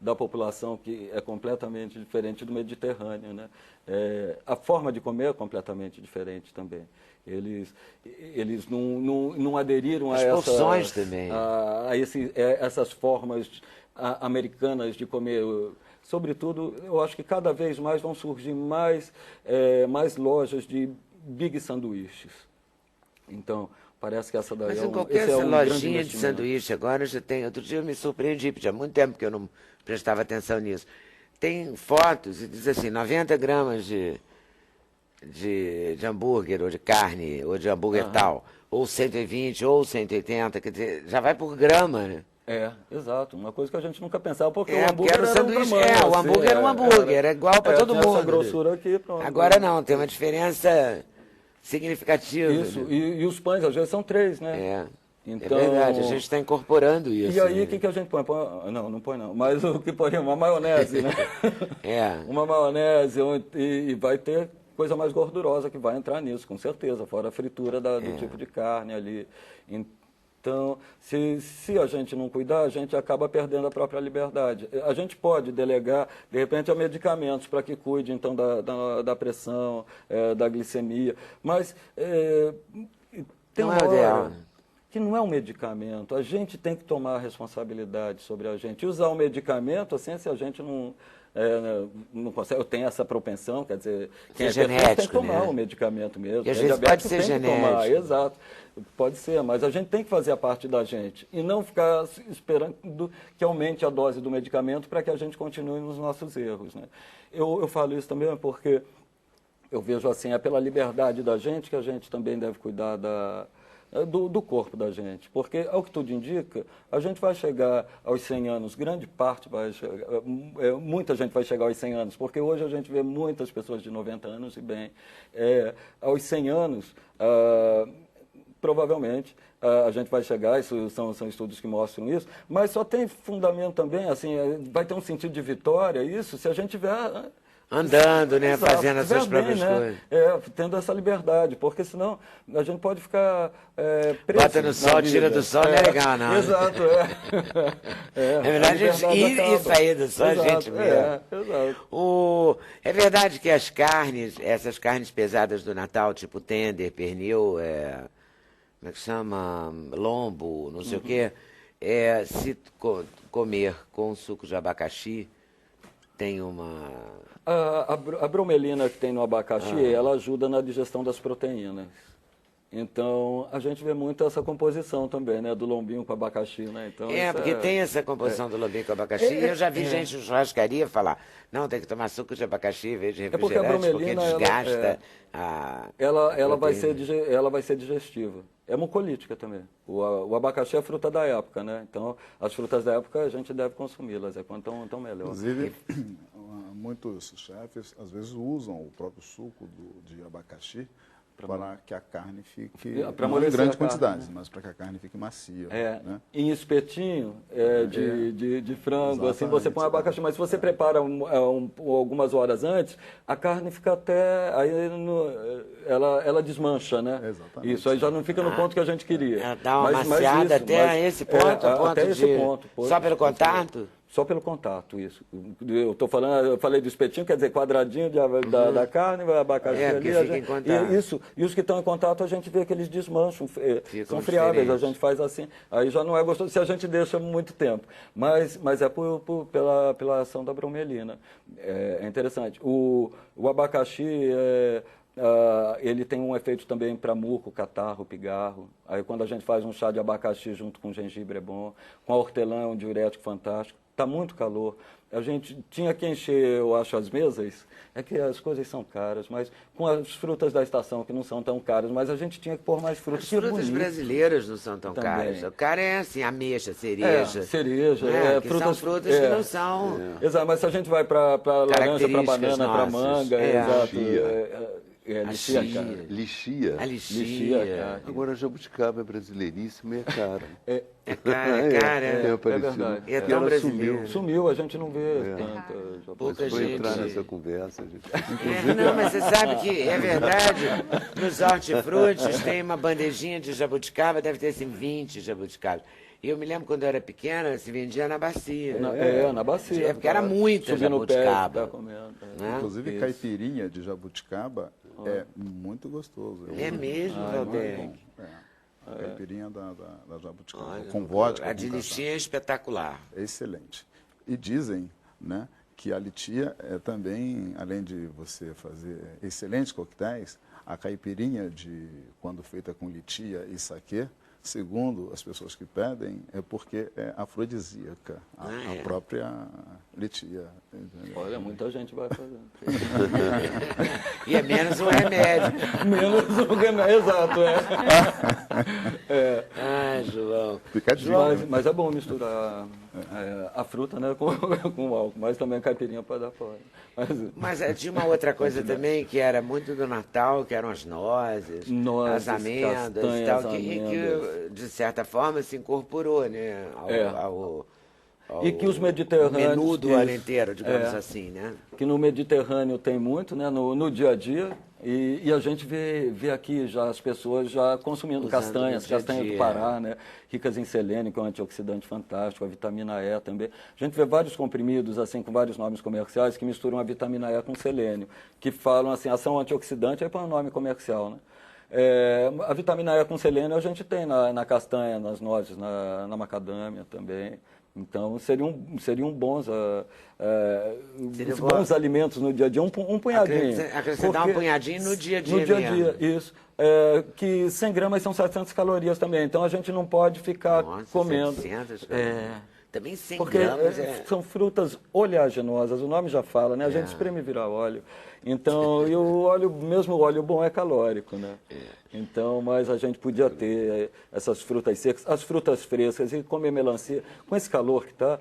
da população que é completamente diferente do Mediterrâneo, né? A forma de comer é completamente diferente também. Eles não aderiram a essas formas americanas de comer. Sobretudo, eu acho que cada vez mais vão surgir mais lojas de big sanduíches. Então, parece que essa daí Mas é em qualquer lojinha de sanduíche agora já tem... Outro dia eu me surpreendi, porque há muito tempo que eu não prestava atenção nisso. Tem fotos e diz assim, 90 gramas de hambúrguer, ou de carne, ou de hambúrguer tal, ou 120, ou 180, quer dizer, já vai por grama, né? Exato. Uma coisa que a gente nunca pensava, porque o hambúrguer era um sanduíche. O hambúrguer era um hambúrguer, era igual para todo mundo. Essa grossura aqui, pronto. Agora não, tem uma diferença significativa. Isso, né? E os pães, às vezes, são 3, né? Então, é verdade, a gente está incorporando isso. E aí, o que a gente põe? Não põe não. Mas o que põe? Uma maionese, né? Uma maionese, e vai ter coisa mais gordurosa que vai entrar nisso, com certeza, fora a fritura do tipo de carne ali. Então, se a gente não cuidar, a gente acaba perdendo a própria liberdade. A gente pode delegar, de repente, a medicamentos para que cuide, então, da pressão, da glicemia, mas tem uma hora que não é um medicamento. A gente tem que tomar a responsabilidade sobre a gente. E usar o medicamento, assim, se a gente não consegue, eu tenho essa propensão, quer dizer, quem é genético tem que tomar o medicamento mesmo. E às vezes pode ser genético. Exato, pode ser, mas a gente tem que fazer a parte da gente e não ficar esperando que aumente a dose do medicamento para que a gente continue nos nossos erros, né? Eu falo isso também porque eu vejo assim, é pela liberdade da gente que a gente também deve cuidar do corpo da gente, porque, ao que tudo indica, a gente vai chegar aos 100 anos, grande parte vai chegar, muita gente vai chegar aos 100 anos, porque hoje a gente vê muitas pessoas de 90 anos e bem. Aos 100 anos, provavelmente, a gente vai chegar, isso são estudos que mostram isso, mas só tem fundamento também, assim, vai ter um sentido de vitória, isso, se a gente tiver... andando, né? Exato, fazendo as suas próprias coisas. Tendo essa liberdade, porque senão a gente pode ficar preso. Bota no sol, tira do sol, não é legal, não. Exato, É verdade, e sair do sol, a gente mesmo. Exato. É verdade que essas carnes pesadas do Natal, tipo tender, pernil, como é que chama? Lombo, não sei o quê, se comer com suco de abacaxi, tem uma... A bromelina que tem no abacaxi, ela ajuda na digestão das proteínas. Então, a gente vê muito essa composição também, né? Do lombinho com abacaxi, né? Então, porque tem essa composição do lombinho com abacaxi. E eu já vi gente em churrascaria falar, não, tem que tomar suco de abacaxi em vez de refrigerante, porque desgasta ela vai ser digestiva. É mucolítica também. O abacaxi é a fruta da época, né? Então, as frutas da época a gente deve consumi-las, quanto tão melhor. Inclusive, muitos chefes, às vezes, usam o próprio suco de abacaxi para que a carne fique, Pra não em amolecer grande a carne, quantidade, né? mas para que a carne fique macia. É, Né? em espetinho de frango, assim, você põe Exatamente, abacaxi, mas se você prepara algumas horas antes, a carne fica até, ela desmancha, né? Exatamente. Isso, aí já não fica no ponto que a gente queria. Ela dá uma maciada até esse ponto, até esse ponto. Só pelo contato? Só pelo contato, isso. Eu falei do espetinho, quer dizer, quadradinho da carne, abacaxi porque ali. fica em contato. E os que estão em contato, a gente vê que eles desmancham, são friáveis, diferentes. a gente faz assim. Aí já não é gostoso se a gente deixa muito tempo. Mas é pela ação da bromelina. É interessante. O abacaxi, ele tem um efeito também para muco, catarro, pigarro. Aí quando a gente faz um chá de abacaxi junto com gengibre é bom. Com a hortelã é um diurético fantástico. Está muito calor. A gente tinha que encher, eu acho, as mesas. É que as coisas são caras, mas com as frutas da estação, que não são tão caras, mas a gente tinha que pôr mais frutas. As frutas brasileiras não são tão Também. caras. O cara é assim, ameixa, cereja. Cereja. Que são frutas que não são... Exato, mas se a gente vai para laranja, para banana, para manga, exato. Lixia. A lixia. Agora, a jabuticaba é brasileiríssima e é cara. É cara. É verdade. E é tão brasileiro. Sumiu, a gente não vê tanta. Pouca Vou gente. entrar nessa conversa, gente. Não, mas você sabe que é verdade. Nos hortifrutis tem uma bandejinha de jabuticaba, deve ter assim 20 jabuticabas. E eu me lembro quando eu era pequena, se vendia na bacia. Na bacia. Porque era muita jabuticaba. Né? Inclusive, caipirinha de jabuticaba é muito gostoso. É mesmo, Valdec? Caipirinha da jabuticaba, com vodka. A de lixia é espetacular. É excelente. E dizem, né, que a litia é também, além de você fazer excelentes coquetéis, a caipirinha, quando feita com litia e saquê, segundo as pessoas que pedem, é porque é afrodisíaca, a própria litia. Entendeu? Olha, muita gente vai fazer. E é menos um remédio. Menos um remédio, exato. João. Fica de Mas é bom misturar a fruta, né, com o álcool, mas também a caipirinha para dar fora. Mas tinha uma outra coisa também que era muito do Natal, que eram as nozes, as amêndoas e tal, que de certa forma se incorporou, né, ao e que os mediterrâneos... menu do ano inteiro, digamos assim, né? Que no Mediterrâneo tem muito, né, no dia a dia, e a gente vê aqui já as pessoas já consumindo castanhas do Pará, né, ricas em selênio, que é um antioxidante fantástico, a vitamina E também. A gente vê vários comprimidos, assim, com vários nomes comerciais, que misturam a vitamina E com selênio, que falam, assim, ação antioxidante, aí põe o nome comercial, né? A vitamina E com selênio a gente tem na castanha, nas nozes, na macadâmia também. Então, seriam bons alimentos no dia a dia, um punhadinho. Acrescentar um punhadinho no dia a dia. No dia a dia, isso. Que 100 gramas são 700 calorias também, então a gente não pode ficar comendo. 700, também 100 porque gramas. São frutas oleaginosas, o nome já fala, né? A gente espreme e vira óleo. Então, e o óleo, mesmo o óleo bom é calórico, né? Então, mas a gente podia ter essas frutas secas, as frutas frescas e comer melancia. Com esse calor que está,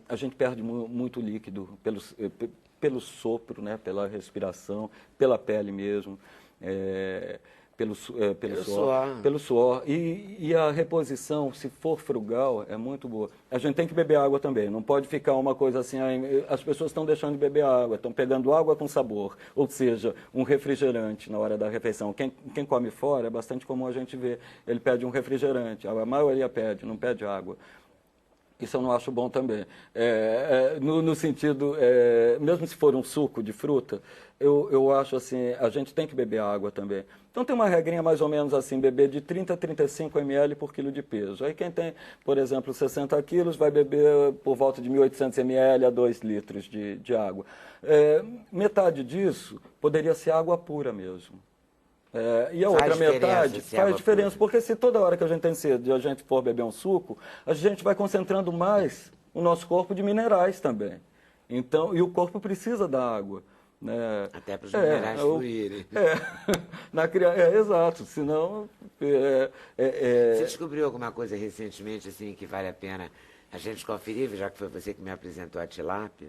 a gente perde muito líquido pelo sopro, né? Pela respiração, pela pele mesmo. Pelo suor. E a reposição, se for frugal, é muito boa. A gente tem que beber água também, não pode ficar uma coisa assim, as pessoas estão deixando de beber água, estão pegando água com sabor, ou seja, um refrigerante na hora da refeição. Quem come fora, é bastante comum a gente ver, ele pede um refrigerante, a maioria pede, não pede água. Isso eu não acho bom também. No sentido, mesmo se for um suco de fruta, eu acho assim, a gente tem que beber água também. Então tem uma regrinha mais ou menos assim, beber de 30 a 35 ml por quilo de peso. Aí quem tem, por exemplo, 60 quilos vai beber por volta de 1.800 ml a 2 litros de água. Metade disso poderia ser água pura mesmo. E a outra metade faz diferença, porque se toda hora que a gente tem sede e a gente for beber um suco, a gente vai concentrando mais o nosso corpo de minerais também. Então, e o corpo precisa da água. Né? Até para os minerais fluírem. Exato, senão... Você descobriu alguma coisa recentemente assim, que vale a pena a gente conferir, já que foi você que me apresentou a tilápia?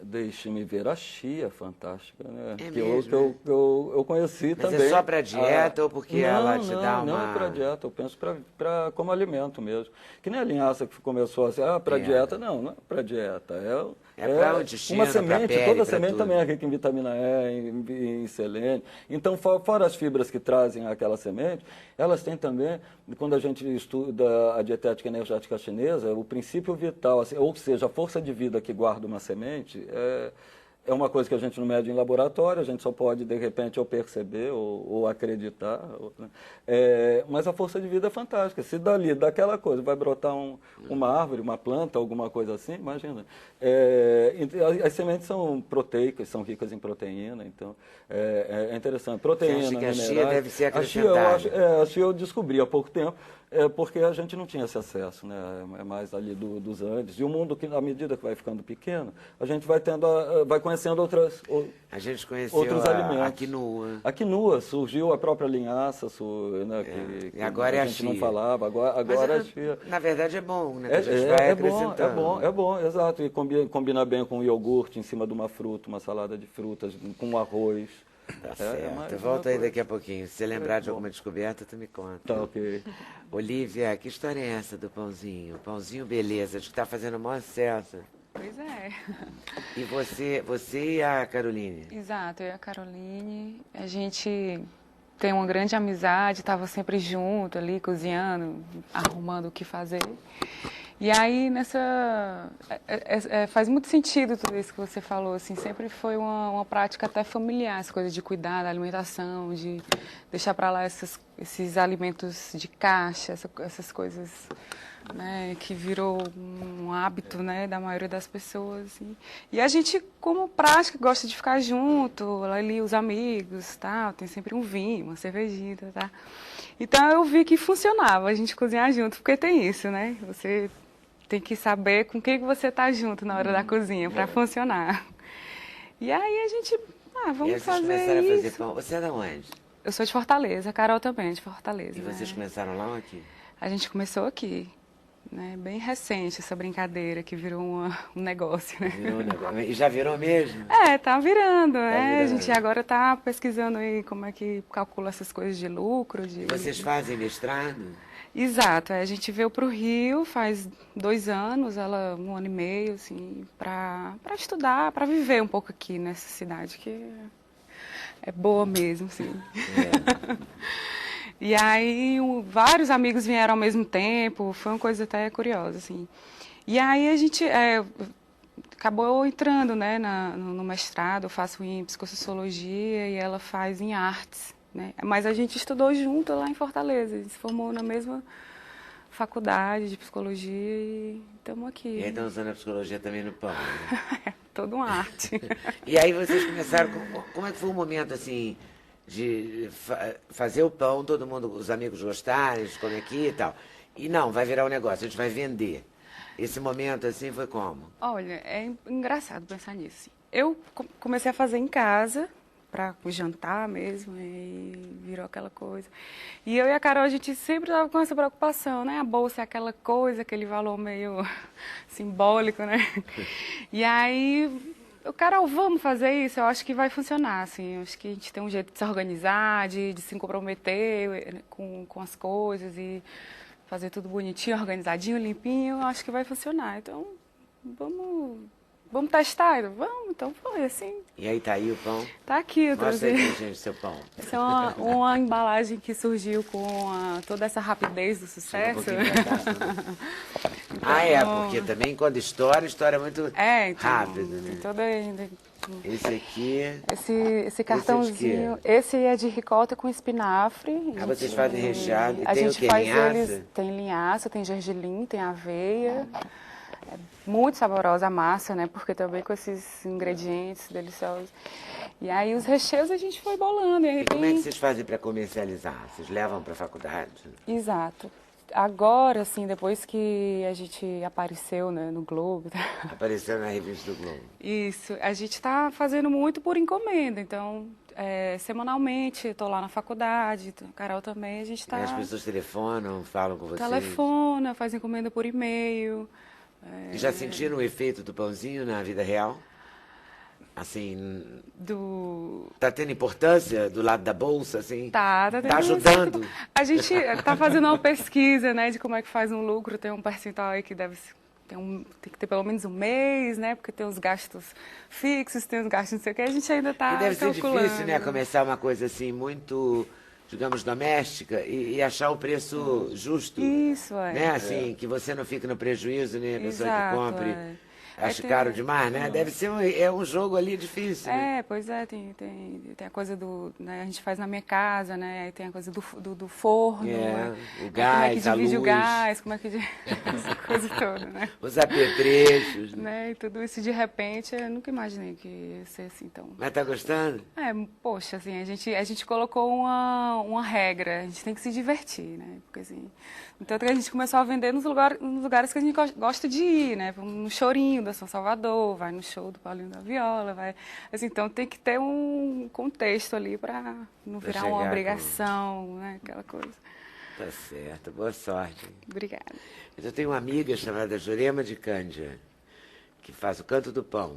Deixe-me ver, a chia fantástica, né? É que mesmo, eu conheci Mas também. é só para dieta ou porque ela te dá uma... Não, para dieta, eu penso como alimento mesmo. Que nem a linhaça que começou assim, para É. dieta, não é para dieta. É para o intestino, uma semente, pra pele, toda pra semente tudo. também é rica em vitamina E, em selênio. Então, fora as fibras que trazem aquela semente, elas têm também, quando a gente estuda a dietética energética chinesa, o princípio vital, assim, ou seja, a força de vida que guarda uma semente, é uma coisa que a gente não mede em laboratório, a gente só pode, de repente, ou perceber ou acreditar. Né? Mas a força de vida é fantástica. Se daquela coisa, vai brotar uma árvore, uma planta, alguma coisa assim, imagina. As sementes são proteicas, são ricas em proteína, então é interessante. Proteína, Você acha que a chia minerais. deve ser A acrescentada? chia eu descobri há pouco tempo, porque a gente não tinha esse acesso, né? É mais ali dos Andes. E o mundo, que à medida que vai ficando pequeno, a gente vai conhecendo outros alimentos. a quinoa. A quinoa, surgiu a própria linhaça, né, E agora é a gente não chia. falava, agora é a chia. Na verdade é bom, né? Que a gente vai acrescentando. É bom, exato. E combina bem com iogurte em cima de uma fruta, uma salada de frutas, com arroz. Tá certo. Volta aí daqui a pouquinho. Se você lembrar de bom. alguma descoberta, tu me conta. Tá, ok. Olivia, que história é essa do pãozinho? Pãozinho Beleza, acho que tá fazendo o maior sucesso. Pois é. E você e a Caroline? Exato, eu e a Caroline, a gente tem uma grande amizade, estava sempre junto ali, cozinhando, arrumando o que fazer. E aí, faz muito sentido tudo isso que você falou, assim, sempre foi uma prática até familiar, essa coisa de cuidar da alimentação, de deixar para lá esses alimentos de caixa, essas coisas, né, que virou um hábito, né, da maioria das pessoas. E a gente, como prática, gosta de ficar junto, ali os amigos, tal, tem sempre um vinho, uma cervejinha, tá? Então eu vi que funcionava a gente cozinhar junto, porque tem isso, né? Você tem que saber com quem você está junto na hora da cozinha para funcionar. E aí a gente, vamos fazer começaram isso. a fazer pão. Você é de onde? Eu sou de Fortaleza, a Carol também é de Fortaleza. E vocês né? começaram lá ou aqui? A gente começou aqui, né? Bem recente essa brincadeira que virou um negócio, né? Virou um negócio. E já virou mesmo? Tá virando, né? A virando. gente agora tá pesquisando aí como é que calcula essas coisas de lucro. Vocês fazem mestrado? Exato, a gente veio para o Rio faz 2 anos, ela 1 ano e meio, assim, para estudar, para viver um pouco aqui nessa cidade, que é boa mesmo, assim. E aí vários amigos vieram ao mesmo tempo, foi uma coisa até curiosa, assim. E aí a gente acabou entrando, né, no mestrado, eu faço em psicossociologia e ela faz em artes. Né? Mas a gente estudou junto lá em Fortaleza, a gente se formou na mesma faculdade de psicologia e estamos aqui. E aí estão usando a psicologia também no pão, né? Toda uma arte. E aí vocês começaram, como é que foi o momento, assim, de fazer o pão, todo mundo, os amigos gostarem, de comer aqui e tal. E não, vai virar um negócio, a gente vai vender. Esse momento, assim, foi como? Olha, é engraçado pensar nisso. Eu comecei a fazer em casa, para o jantar mesmo, e virou aquela coisa. E eu e a Carol, a gente sempre estava com essa preocupação, né? A bolsa é aquela coisa, aquele valor meio simbólico, né? E aí, Carol, vamos fazer isso? Eu acho que vai funcionar, assim. Eu acho que a gente tem um jeito de se organizar, de se comprometer com as coisas e fazer tudo bonitinho, organizadinho, limpinho. Eu acho que vai funcionar. Então, vamos testar? Vamos, então foi assim. E aí tá aí o pão? Tá aqui, eu Mostra aí trouxe. pra gente seu pão. Essa é uma embalagem que surgiu com toda essa rapidez do sucesso. Porque também quando estoura muito então, rápido, né? Tem toda ainda. Esse aqui... Esse cartãozinho, esse é de ricota com espinafre. Vocês fazem recheado. E a tem gente o quê? faz Linhaça? eles, tem linhaça, tem gergelim, tem aveia. É muito saborosa a massa, né? Porque também com esses ingredientes deliciosos. E aí os recheios a gente foi bolando. E como é que vocês fazem para comercializar? Vocês levam para a faculdade? Exato. Agora, assim, depois que a gente apareceu, né, no Globo... Apareceu na revista do Globo. Isso. A gente está fazendo muito por encomenda. Então, semanalmente, estou lá na faculdade, a Carol também, a gente está... E as pessoas telefonam, falam com vocês? Telefona, faz encomenda por e-mail. E já sentiram o efeito do pãozinho na vida real? Assim, Do... tá tendo importância do lado da bolsa, assim? Tá Tá ajudando? A gente tá fazendo uma pesquisa, né, de como é que faz um lucro, tem um percentual aí que deve tem que ter pelo menos um mês, né, porque tem os gastos fixos, tem os gastos não sei o que, a gente ainda tá E deve ser calculando. difícil, né, começar uma coisa assim muito, digamos, doméstica e achar o preço justo. Isso, Né, assim, que você não fique no prejuízo, nem a pessoa Exato, que compre. é. Acho Tem- caro demais, né? Deve ser um jogo ali difícil, né? Pois é, tem a coisa do, né, a gente faz na minha casa, né, aí tem a coisa do forno, né, O aí gás, como é que a divide luz, o gás, como é que essa coisa toda, né? os apetrechos. Né, e tudo isso de repente, eu nunca imaginei que ia ser assim tão... Mas tá gostando? Poxa, assim, a gente colocou uma regra, a gente tem que se divertir, né? Porque assim, tanto que a gente começou a vender nos lugares que a gente gosta de ir, né? No Chorinho da São Salvador, vai no show do Paulinho da Viola, vai... Assim, então tem que ter um contexto ali para não Pra virar chegar uma com- obrigação, né? Aquela coisa. Tá certo, boa sorte. Obrigada. Eu tenho uma amiga chamada Jurema de Cândia, que faz o Canto do Pão.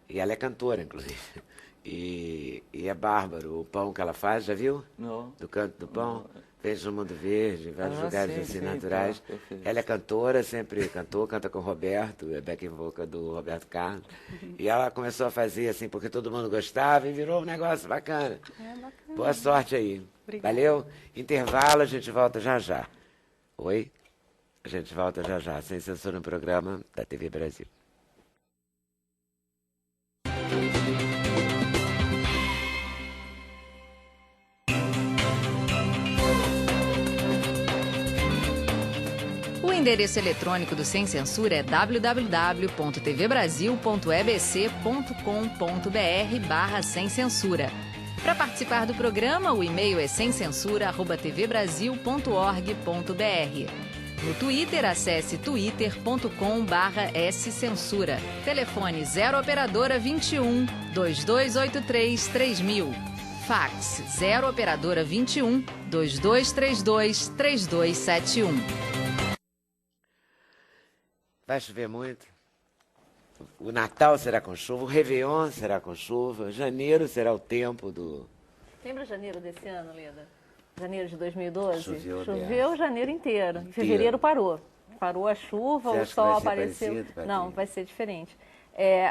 E ela é cantora, inclusive. E é bárbaro o pão que ela faz, já viu? Não. Do Canto do Pão. Fez no Mundo Verde, em vários Ah, lugares sim, assim sim, naturais. tá, perfeito. Ela é cantora, sempre cantou, canta com o Roberto, é backing vocal do Roberto Carlos. E ela começou a fazer assim, porque todo mundo gostava e virou um negócio bacana. Bacana. Boa sorte aí. Obrigada. Valeu? Intervalo, a gente volta já já. Oi? A gente volta já já, sem censura no programa da TV Brasil. O endereço eletrônico do Sem Censura é www.tvbrasil.ebc.com.br/sem censura. Para participar do programa, o e-mail é semcensura@tvbrasil.org.br. No Twitter, acesse twitter.com/scensura. Telefone 0 operadora 21 2283 3000. Fax 0 operadora 21 2232 3271. Vai chover muito? O Natal será com chuva, o Réveillon será com chuva, janeiro será o tempo do... Lembra janeiro desse ano, Leda? Janeiro de 2012? Choveu Choveu janeiro inteiro. Em fevereiro parou. Parou a chuva, Você o acha que sol vai ser apareceu. parecido, Patrícia? Não, vai ser diferente.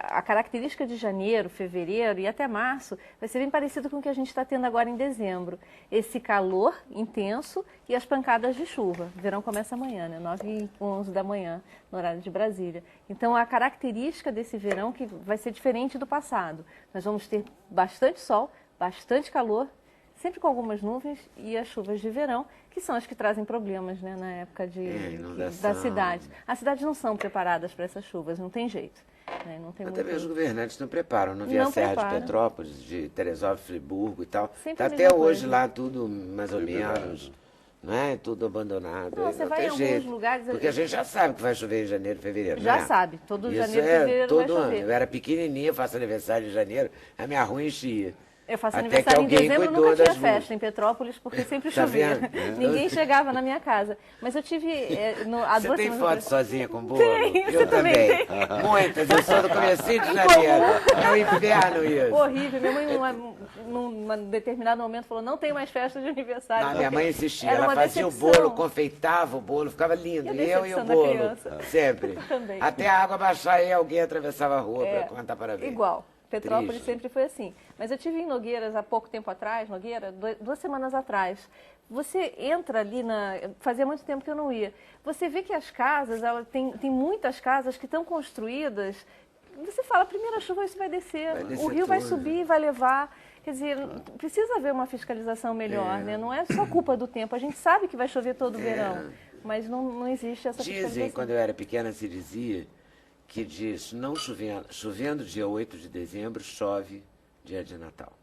A característica de janeiro, fevereiro e até março vai ser bem parecido com o que a gente está tendo agora em dezembro. Esse calor intenso e as pancadas de chuva. O verão começa amanhã, né? 9h11 da manhã, no horário de Brasília. Então, a característica desse verão que vai ser diferente do passado. Nós vamos ter bastante sol, bastante calor, sempre com algumas nuvens e as chuvas de verão, que são as que trazem problemas, né, na época da cidade. As cidades não são preparadas para essas chuvas, não tem jeito. Né? Não tem Até muito... mesmo os governantes não preparam. Não vi a Não Serra de preparam. Petrópolis, de Teresópolis, Friburgo e tal. Sempre Tá a até mesma hoje coisa. lá tudo mais ou menos, não é? Tudo abandonado. Não, Aí você vai tem em alguns jeito. lugares- Porque a gente já sabe que vai chover em janeiro, fevereiro, Já né? sabe, todo Isso janeiro, é fevereiro todo vai ano. chover. Eu era pequenininha, faço aniversário em janeiro, a minha rua enchia. Eu faço Até aniversário que em alguém dezembro, cuidou nunca tinha das ruas. festa em Petrópolis, porque sempre Tá chovia. vendo? Ninguém chegava na minha casa. Mas eu tive... há Você duas tem semanas foto atrás- sozinha com bolo? Tenho, Eu você também também. Muitas, eu sou do comecinho de janeiro. É um inferno isso. Horrível. Minha mãe, num determinado momento, falou, não tem mais festa de aniversário. Não, minha porque mãe insistia, era ela uma fazia o decepção. bolo, confeitava o bolo, ficava lindo. E a E eu e o decepção da bolo, criança? sempre. Também. Até a água baixar e alguém atravessava a rua para cantar parabéns. Igual. Petrópolis Triste. sempre foi assim. Mas eu tive em Nogueiras há pouco tempo atrás, 2 semanas atrás. Você entra ali fazia muito tempo que eu não ia. Você vê que as casas, tem muitas casas que estão construídas. Você fala, a primeira chuva isso vai descer. Vai descer O rio vai tudo. subir, vai levar. Quer dizer, precisa haver uma fiscalização melhor, né? Não é só culpa do tempo. A gente sabe que vai chover todo verão, mas não existe essa Dizem, fiscalização. quando eu era pequena, se dizia que diz, não chovendo dia 8 de dezembro, chove dia de Natal.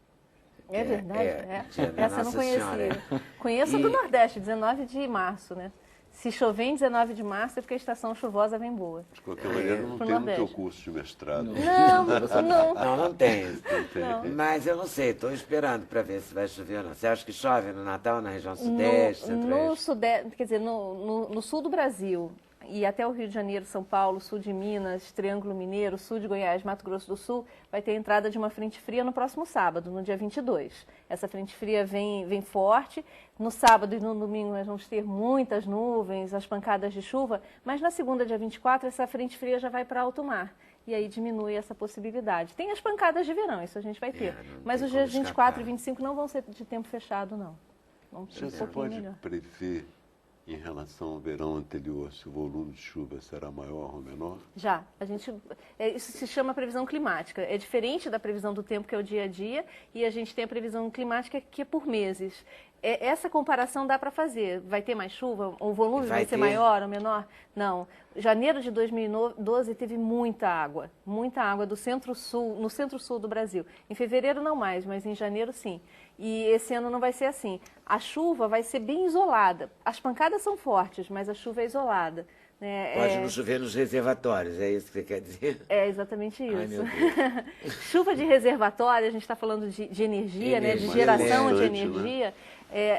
É verdade, dia da Essa eu não Nossa conhecia. Senhora. Conheço a E- do Nordeste, 19 de março, né? Se chover em 19 de março é porque a estação chuvosa vem boa. De qualquer maneira, não Pro tem no teu Nordeste. curso de mestrado. Não. Não tem. Mas eu não sei, estou esperando para ver se vai chover ou não. Você acha que chove no Natal na região sudeste, No centro-oeste? sudeste, quer dizer, no sul do Brasil, e até o Rio de Janeiro, São Paulo, sul de Minas, Triângulo Mineiro, sul de Goiás, Mato Grosso do Sul, vai ter a entrada de uma frente fria no próximo sábado, no dia 22. Essa frente fria vem forte. No sábado e no domingo nós vamos ter muitas nuvens, as pancadas de chuva, mas na segunda, dia 24, essa frente fria já vai para alto mar. E aí diminui essa possibilidade. Tem as pancadas de verão, isso a gente vai ter. Mas os dias 24 e 25 não vão ser de tempo fechado, não. Vão ser Você pode prever, em relação ao verão anterior, se o volume de chuva será maior ou menor? Já. Isso se chama previsão climática. É diferente da previsão do tempo, que é o dia a dia, e a gente tem a previsão climática que é por meses. Essa comparação dá para fazer. Vai ter mais chuva? O volume vai ser maior ou menor? Não. Janeiro de 2012 teve muita água do centro-sul, no centro-sul do Brasil. Em fevereiro não mais, mas em janeiro sim. E esse ano não vai ser assim. A chuva vai ser bem isolada. As pancadas são fortes, mas a chuva é isolada. Pode não chover nos reservatórios, é isso que você quer dizer? É exatamente isso. Ai, meu Deus. Chuva de reservatório, a gente está falando de energia, de geração de energia.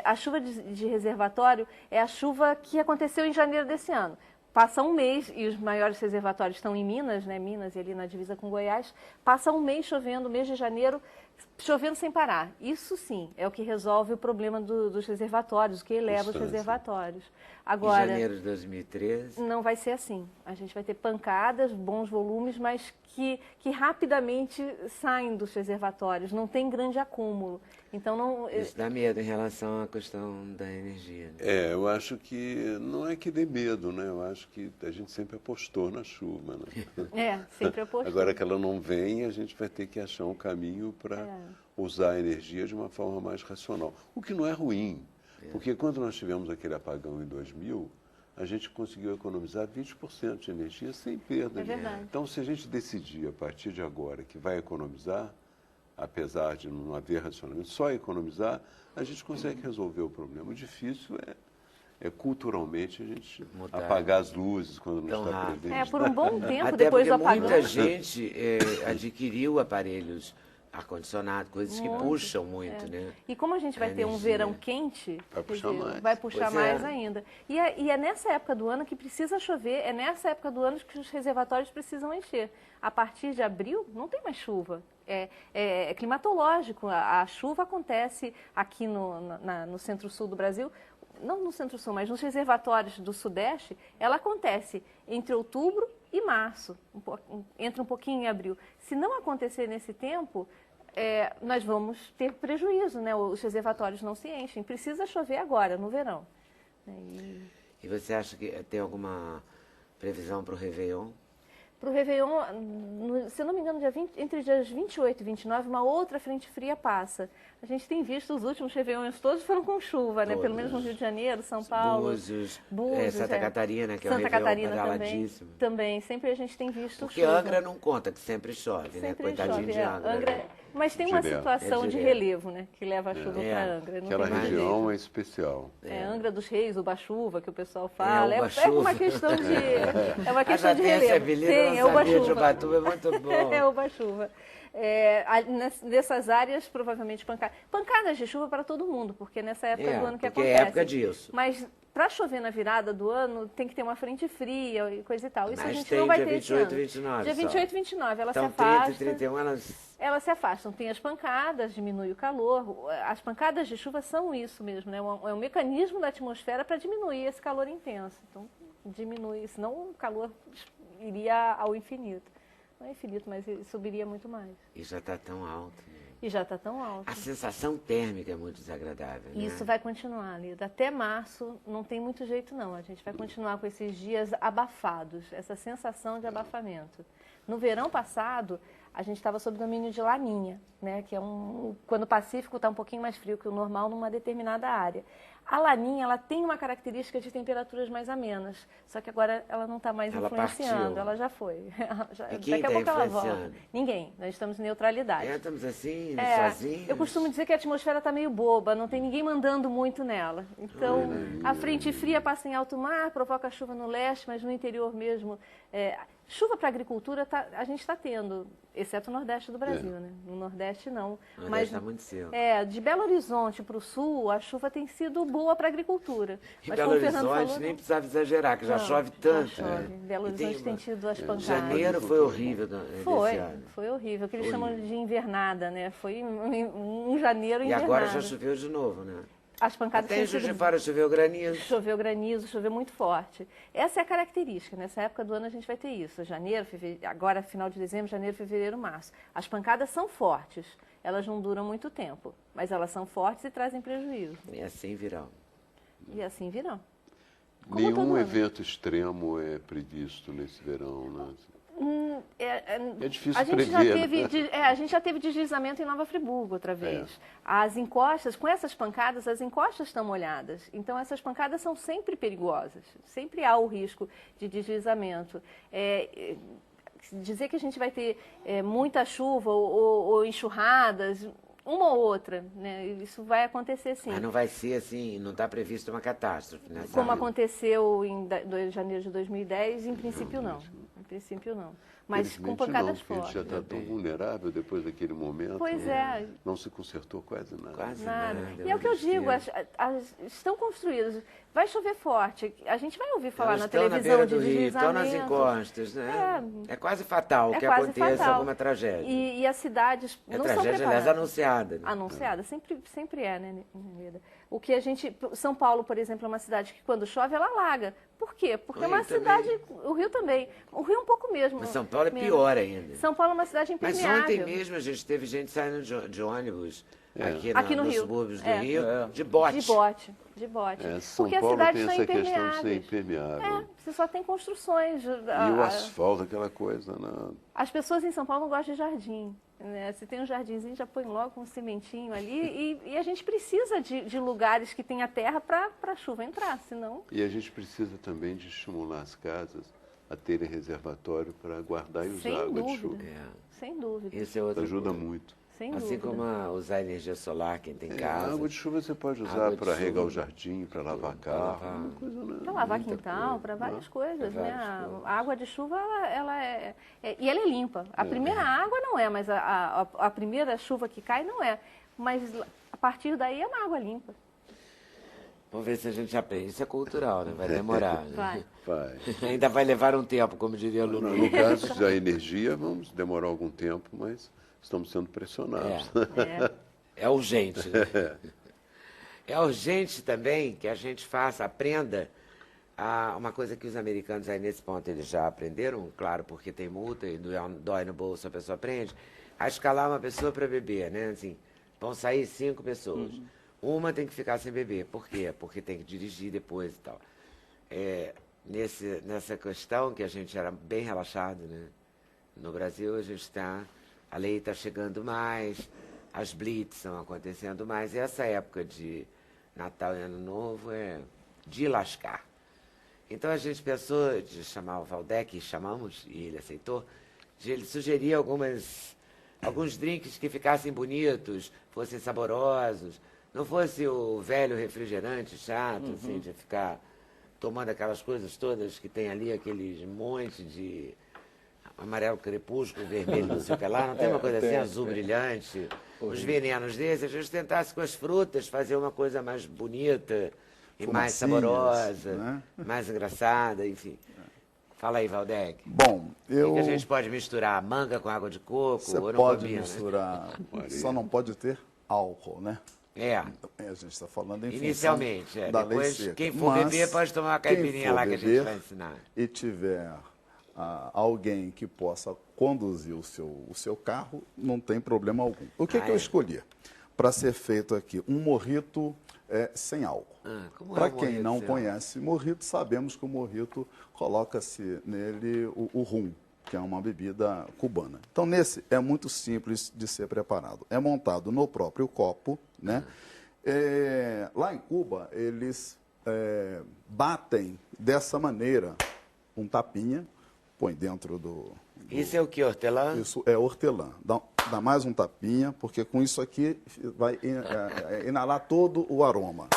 A chuva de reservatório é a chuva que aconteceu em janeiro desse ano. Passa um mês, e os maiores reservatórios estão em Minas, Minas e ali na divisa com Goiás, passa um mês chovendo, mês de janeiro, chovendo sem parar. Isso sim é o que resolve o problema dos reservatórios, o que eleva os reservatórios. Agora, em janeiro de 2013? Não vai ser assim. A gente vai ter pancadas, bons volumes, mas que rapidamente saem dos reservatórios, não tem grande acúmulo. Então não... Isso dá medo em relação à questão da energia. Eu acho que não é que dê medo, né? Eu acho que a gente sempre apostou na chuva, né? Sempre apostou. Agora que ela não vem, a gente vai ter que achar um caminho para usar a energia de uma forma mais racional. O que não é ruim, porque quando nós tivemos aquele apagão em 2000, a gente conseguiu economizar 20% de energia sem perda. É verdade. Então, se a gente decidir a partir de agora que vai economizar, apesar de não haver racionamento, só economizar, a gente consegue resolver o problema. O difícil é culturalmente a gente apagar as luzes quando não está presente. Por um bom tempo, até depois do apagão. Muita gente adquiriu aparelhos ar-condicionado, coisas que puxam muito, né? E como a gente vai ter um verão quente, vai puxar mais ainda. E é nessa época do ano que precisa chover, é nessa época do ano que os reservatórios precisam encher. A partir de abril, não tem mais chuva. É climatológico. A chuva acontece aqui no centro-sul do Brasil, não no centro-sul, mas nos reservatórios do Sudeste, ela acontece entre outubro e março, entra um pouquinho em abril. Se não acontecer nesse tempo, nós vamos ter prejuízo, né? Os reservatórios não se enchem. Precisa chover agora, no verão. E você acha que tem alguma previsão para o Réveillon? Para o Réveillon, se não me engano, entre dias 28 e 29, uma outra frente fria passa. A gente tem visto os últimos Réveillons, todos foram com chuva, né? Pelo menos no Rio de Janeiro, São Paulo, Búzios, Búzios Santa Catarina, que Santa é um Catarina Réveillon badalladíssimo. Também, sempre a gente tem visto Porque chuva. Angra não conta, que sempre chove, né? Coitadinho de Angra. Mas tem uma situação de relevo, né? Que leva a chuva para Angra. Aquela região é especial. Angra dos Reis, Uba-chuva, que o pessoal fala. É uma questão de... É uma questão de relevo. Tem, é Uba-chuva. Ubatuba é muito bom. É Uba-chuva. Nessas áreas, provavelmente pancadas. Pancadas de chuva para todo mundo, porque nessa época do ano que acontece. É época disso. Mas para chover na virada do ano, tem que ter uma frente fria e coisa e tal. Isso mas a gente não vai ter dia 28 esse e 29. Dia 28 e 29, ela então, se afasta. 30 e 31, elas se afastam. Tem as pancadas, diminui o calor. As pancadas de chuva são isso mesmo, né? É um mecanismo da atmosfera para diminuir esse calor intenso. Então, diminui, senão o calor iria ao infinito. Não é infinito, mas subiria muito mais. E já está tão alto. Né? E já está tão alto. A sensação térmica é muito desagradável, né? Isso vai continuar, Lida. Até março não tem muito jeito, não. A gente vai continuar com esses dias abafados, essa sensação de abafamento. No verão passado, a gente estava sob domínio de laninha, né? Que é quando o Pacífico está um pouquinho mais frio que o normal numa determinada área. A laninha, ela tem uma característica de temperaturas mais amenas, só que agora ela não está mais influenciando, partiu. Ela já foi. E quem está influenciando? Ninguém, nós estamos em neutralidade. Estamos assim, sozinhos? Eu costumo dizer que a atmosfera está meio boba, não tem ninguém mandando muito nela. Então, a frente fria passa em alto mar, provoca chuva no leste, mas no interior mesmo, Chuva para a agricultura a gente está tendo, exceto o Nordeste do Brasil, né? No Nordeste não. O Nordeste Mas está muito cedo. de Belo Horizonte para o Sul, a chuva tem sido boa para a agricultura. Em Mas Belo como o Fernando Horizonte falou, nem precisava exagerar, que já chove tanto. Já chove. Belo Horizonte tem tido as pancadas. Janeiro foi horrível desse ano. Foi horrível, o que eles chamam de invernada, né? Foi um janeiro E invernada. agora já choveu de novo, né? As pancadas Até em têm Juiz de sido... Fora choveu granizo. Choveu granizo, choveu muito forte. Essa é a característica. Nessa época do ano a gente vai ter isso. Janeiro, fevereiro, agora final de dezembro, janeiro, fevereiro, março. As pancadas são fortes. Elas não duram muito tempo, mas elas são fortes e trazem prejuízo. E assim virão. E assim virão. Como todo Nenhum ano. evento extremo é previsto nesse verão, né? É difícil a gente prever, a gente já teve deslizamento em Nova Friburgo outra vez. As encostas, com essas pancadas, as encostas estão molhadas. Então, essas pancadas são sempre perigosas. Sempre há o risco de deslizamento. Dizer que a gente vai ter muita chuva ou enxurradas, uma ou outra, né? Isso vai acontecer sim. Mas não vai ser assim, não está previsto uma catástrofe, né? Como aconteceu em janeiro de 2010, em princípio não. Em princípio não. Mas com pancadas não, porque a gente fortes. já está tão vulnerável depois daquele momento. Pois é. Não se consertou quase nada. Quase Nada. nada. E é o que eu digo, estão construídas. Vai chover forte. A gente vai ouvir falar na televisão de deslizamento. Estão nas encostas, né? É quase fatal que aconteça alguma tragédia. E as cidades não são tragédia, preparadas. aliás, anunciada. Né? Anunciada, sempre é, né, Neda? O que a gente... São Paulo, por exemplo, é uma cidade que quando chove, ela alaga. Por quê? Porque é uma cidade... O Rio também. O Rio um pouco mesmo. Mas São Paulo é pior ainda. São Paulo é uma cidade impermeável. Mas ontem mesmo a gente teve gente saindo de ônibus aqui no nos Rio. subúrbios do Rio, de bote. De bote. São Porque Paulo as cidades tem são essa questão de ser impermeáveis. impermeável. Você só tem construções. E o asfalto, aquela coisa. As pessoas em São Paulo não gostam de jardim. Né? Você tem um jardinzinho, já põe logo um cimentinho ali. E a gente precisa de lugares que tenha terra para a chuva entrar, senão... E a gente precisa também de estimular as casas a terem reservatório para guardar e usar água de chuva. Sem dúvida. Isso é outra Ajuda coisa. muito. Sem assim dúvida. como usar energia solar, quem tem casa. A água de chuva você pode usar para regar o jardim, para lavar carro, para lavar quintal, para várias coisas. Né? A água de chuva, ela é limpa. A primeira água não é, mas a primeira chuva que cai não é. Mas a partir daí é uma água limpa. Vamos ver se a gente aprende. Isso é cultural, né? Vai demorar. Né? Vai. Ainda vai levar um tempo, como diria Lula. No caso da energia, vamos demorar algum tempo, mas estamos sendo pressionados. É urgente. Né? É urgente também que a gente aprenda uma coisa que os americanos aí nesse ponto eles já aprenderam, claro, porque tem multa e dói no bolso, a pessoa aprende, a escalar uma pessoa para beber, né? Assim, vão sair 5 pessoas. Uma tem que ficar sem beber. Por quê? Porque tem que dirigir depois e tal. Nessa questão que a gente era bem relaxado, né? No Brasil a lei está chegando mais, as blitz estão acontecendo mais. E essa época de Natal e Ano Novo é de lascar. Então a gente pensou de chamar o Valdec, chamamos, e ele aceitou, de ele sugerir alguns drinks que ficassem bonitos, fossem saborosos, não fosse o velho refrigerante chato, assim, de ficar tomando aquelas coisas todas que tem ali, aqueles monte de amarelo crepúsculo, vermelho, não sei o que lá, não tem uma coisa assim, azul brilhante, os venenos desses, a gente tentasse com as frutas fazer uma coisa mais bonita e mais saborosa, né? mais engraçada, enfim. Fala aí, Valdec. Bom, O que a gente pode misturar? Manga com água de coco? Você ou não pode combina, misturar, só não pode ter álcool, né? né? A gente está falando em Inicialmente, função da lei depois seca. quem for Mas beber pode tomar uma caipirinha lá que a gente vai ensinar. E tiver alguém que possa conduzir o seu carro, não tem problema algum. O que eu escolhi? Para ser feito aqui, um mojito sem álcool. Para quem não conhece mojito, sabemos que o mojito coloca-se nele o rum, que é uma bebida cubana. Então, nesse é muito simples de ser preparado. É montado no próprio copo, né? Lá em Cuba, eles batem dessa maneira um tapinha, põe dentro Isso é o que, hortelã? Isso é hortelã. Dá mais um tapinha, porque com isso aqui vai inalar todo o aroma.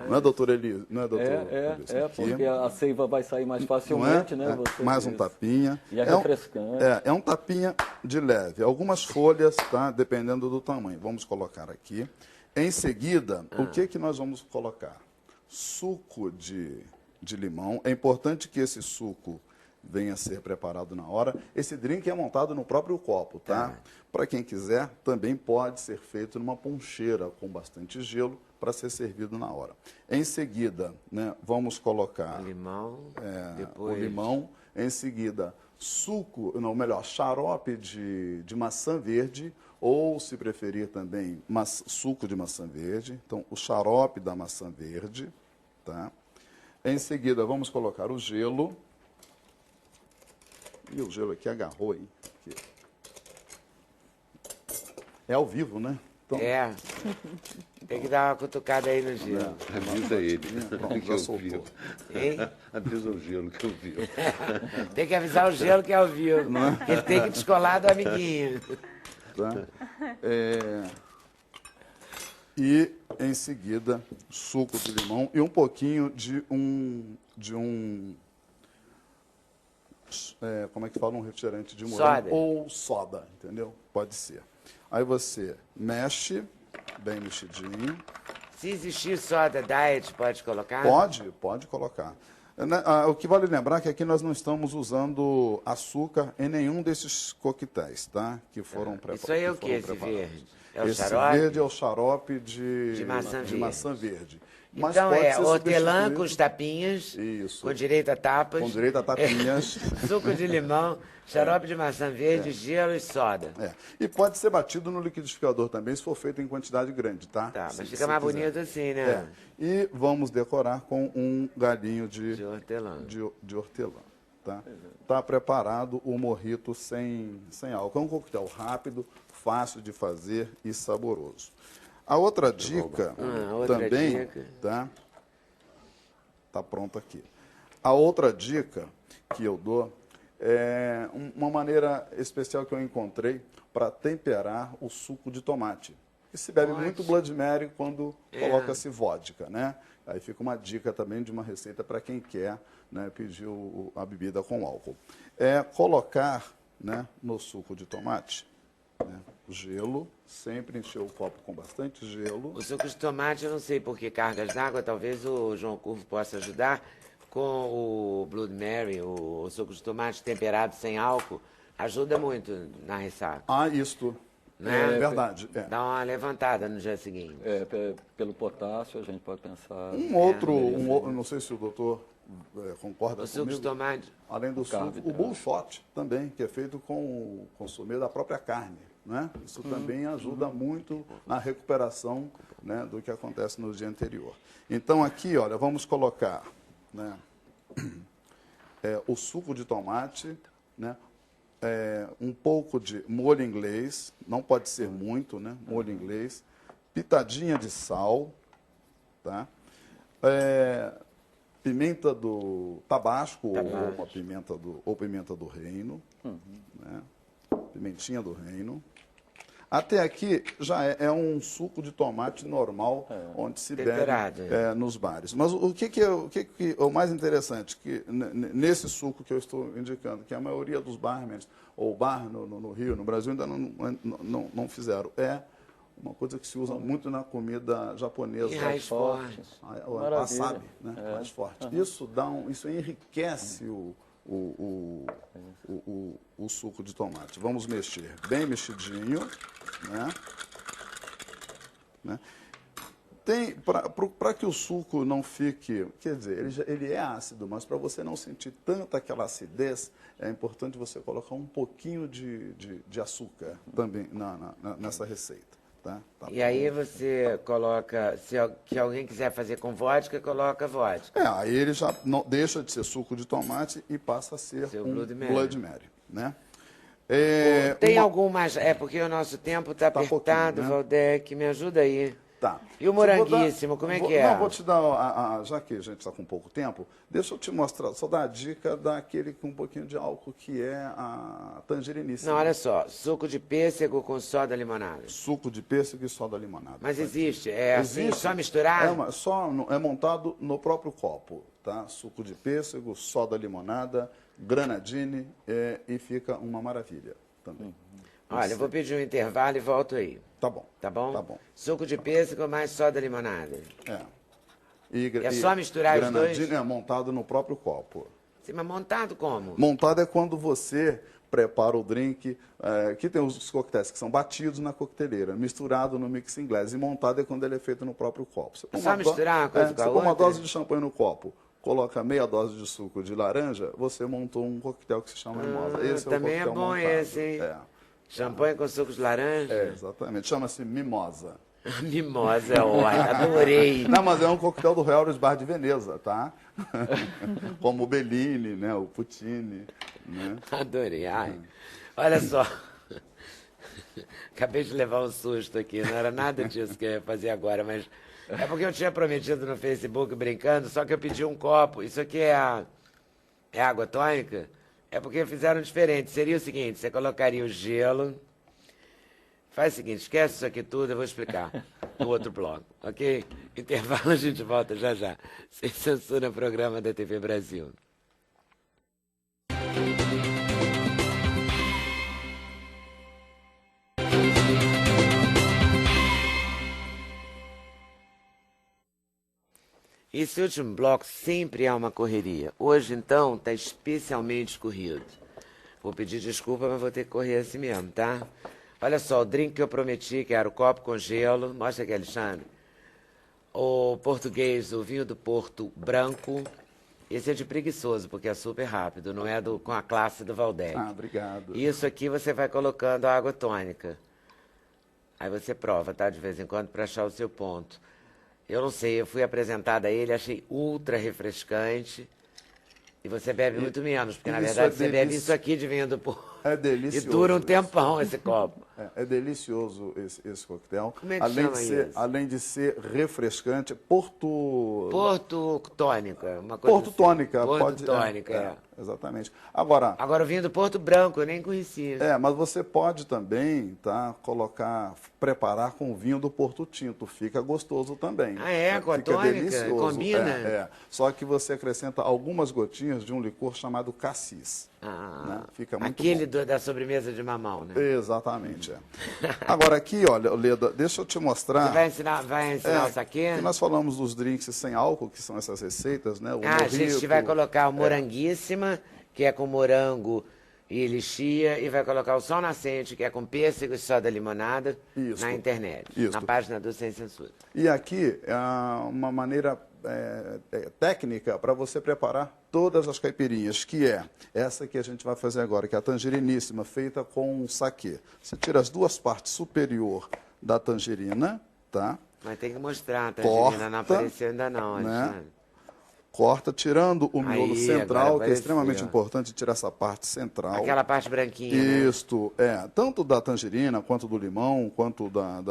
Não é, doutor Elias? Não é, doutor Elias? Porque a seiva vai sair mais facilmente, né? Mais um tapinha. E é refrescante. É um tapinha de leve. Algumas folhas, tá? Dependendo do tamanho. Vamos colocar aqui. Em seguida, o que nós vamos colocar? Suco de limão. É importante que esse suco venha a ser preparado na hora. Esse drink é montado no próprio copo, tá? Para quem quiser, também pode ser feito numa poncheira com bastante gelo para ser servido na hora. Em seguida, né, vamos colocar Limão, o depois... limão. Em seguida, xarope de maçã verde, ou, se preferir também, suco de maçã verde. Então, o xarope da maçã verde, tá? Em seguida, vamos colocar o gelo. E o gelo aqui agarrou aí. É ao vivo, né? Então, tem que dar uma cutucada aí no gelo. Avisa ele. Pronto, que já eu soltou. Hein? Avisa o gelo que eu vi. Tem que avisar o gelo que é ao vivo. Ele tem que descolar do amiguinho. Tá? E, em seguida, suco de limão e um pouquinho de um como é que fala? Um refrigerante de morango. Soda. Ou soda, entendeu? Pode ser. Aí você mexe, bem mexidinho. Se existir soda diet, pode colocar? Pode colocar. O que vale lembrar é que aqui nós não estamos usando açúcar em nenhum desses coquetéis, tá? Que foram preparados. Isso aí é o que, esse verde? É o esse xarope? verde é o xarope de maçã verde. Mas Então pode é ser hortelã substituído. com os tapinhas, Isso. com direito a tapas. Com direito a tapinhas. Suco de limão, xarope de maçã verde, gelo e soda. E pode ser batido no liquidificador também, se for feito em quantidade grande, tá? Tá, Se mas fica mais quiser. bonito assim, né? E vamos decorar com um galinho De hortelã. de hortelã. Tá? Tá preparado o mojito sem álcool. É um coquetel rápido, fácil de fazer e saboroso. A outra dica também, tá? Tá pronto aqui. A outra dica que eu dou é uma maneira especial que eu encontrei para temperar o suco de tomate. E se bebe muito Blood Mary quando coloca-se vodka, né? Aí fica uma dica também de uma receita para quem quer, né, pedir a bebida com álcool. É colocar, né, no suco de tomate, né, gelo, sempre encher o copo com bastante gelo. O suco de tomate, eu não sei por que cargas d'água, talvez o João Curvo possa ajudar. Com o Blood Mary, o suco de tomate temperado sem álcool, ajuda muito na ressaca. Isto. Né? É verdade. Dá uma levantada no dia seguinte. Pelo potássio, a gente pode pensar... Não sei se o doutor concorda o suco comigo. de tomate. Além do suco, o bullshot também, que é feito com o consumê da própria carne. Né? Isso também ajuda muito na recuperação, né, do que acontece no dia anterior. Então aqui, olha, vamos colocar, né, o suco de tomate, né, um pouco de molho inglês, não pode ser muito, né, molho inglês, pitadinha de sal, tá? Pimenta do tabasco. Ou uma pimenta do reino, né? Pimentinha do reino. Até aqui já é um suco de tomate normal, onde se bebe nos bares. Mas o que é o mais interessante, que nesse suco que eu estou indicando, que a maioria dos barmans, ou bar no Rio, no Brasil, ainda não fizeram, é uma coisa que se usa muito na comida japonesa. Mais forte. Wasabi, né? Mais forte. Isso enriquece o suco de tomate. Vamos mexer bem mexidinho, né? Para que o suco não fique, quer dizer, ele é ácido, mas para você não sentir tanta aquela acidez, é importante você colocar um pouquinho de açúcar também nessa receita. Tá? E aí você coloca, se alguém quiser fazer com vodka, coloca vodka. Aí ele já não, deixa de ser suco de tomate e passa a ser Blood Mary, né? Tem algum mais... porque o nosso tempo está apertado, né? Valdec, me ajuda aí. Tá. E o moranguíssimo, como é que é? Não, vou te dar, já que a gente está com pouco tempo, deixa eu te mostrar, só dar a dica daquele com um pouquinho de álcool, que é a tangeriníssima. Não, olha só, suco de pêssego com soda limonada. Suco de pêssego e soda limonada. Mas tá? existe, é assim, Existe. só misturar? É montado no próprio copo, tá? Suco de pêssego, soda limonada, granadine e fica uma maravilha também. Olha, eu vou pedir um intervalo e volto aí. Tá bom. Tá bom? Tá bom. Suco de pêssego mais soda limonada. É só misturar os dois? Granadine é montado no próprio copo. Sim, mas montado como? Montado é quando você prepara o drink, que tem os coquetéis que são batidos na coqueteleira, misturado no mix inglês. E montado é quando ele é feito no próprio copo. Você só misturar uma coisa com a outra? Você põe uma outra? dose de champanhe no copo, coloca meia dose de suco de laranja, você montou um coquetel que se chama mimosa. Esse também é o coquetel bom montado. esse, hein? Champanhe com suco de laranja? Exatamente. Chama-se mimosa. Mimosa, olha, adorei. Não, mas é um coquetel do Royal Bar de Veneza, tá? Como o Bellini, né? O Puccini, né? Adorei. Ai. Olha só. Acabei de levar um susto aqui. Não era nada disso que eu ia fazer agora, mas é porque eu tinha prometido no Facebook brincando, só que eu pedi um copo. Isso aqui é água tônica? É porque fizeram diferente. Seria o seguinte, você colocaria o gelo. Faz o seguinte, esquece isso aqui tudo, eu vou explicar no outro bloco, ok? Intervalo, a gente volta já já. Sem Censura, programa da TV Brasil. Esse último bloco sempre é uma correria. Hoje, então, está especialmente corrido. Vou pedir desculpa, mas vou ter que correr assim mesmo, tá? Olha só, o drink que eu prometi, que era o copo com gelo. Mostra aqui, Alexandre. O português, o vinho do Porto branco. Esse é de preguiçoso, porque é super rápido, não é com a classe do Valdec. Obrigado. Isso aqui você vai colocando a água tônica. Aí você prova, tá? De vez em quando, para achar o seu ponto. Eu não sei, eu fui apresentada a ele, achei ultra refrescante. E você bebe muito menos, porque na verdade você bebe isso aqui de vinho do Porto. É delicioso. E dura um tempão esse copo. É delicioso esse coquetel. Como é que chama isso? Além de ser refrescante, Porto tônica, uma coisa Porto assim. tônica. Porto tônica, exatamente. Agora o vinho do Porto branco, eu nem conhecia. Mas você pode também, tá, preparar com o vinho do Porto Tinto. Fica gostoso também. Com a Fica tônica? delicioso. Combina? Só que você acrescenta algumas gotinhas de um licor chamado cassis. Né? Fica muito aquele bom. da sobremesa de mamão, né? Exatamente. Agora aqui, olha, Leda, deixa eu te mostrar. Você vai ensinar o saquê? Que nós falamos dos drinks sem álcool, que são essas receitas, né? A gente vai colocar o moranguíssima, que é com morango e lixia, e vai colocar o sol nascente, que é com pêssego e soda limonada, na internet, na página do Sem Censura. E aqui é uma maneira técnica para você preparar todas as caipirinhas, que é essa que a gente vai fazer agora, que é a tangeriníssima, feita com saquê. Você tira as duas partes superior da tangerina, tá? Mas tem que mostrar, a tangerina não apareceu ainda não, Alexandre. Né? Corta, tirando o miolo central, que é extremamente importante tirar essa parte central. Aquela parte branquinha, Isto, tanto da tangerina, quanto do limão, quanto da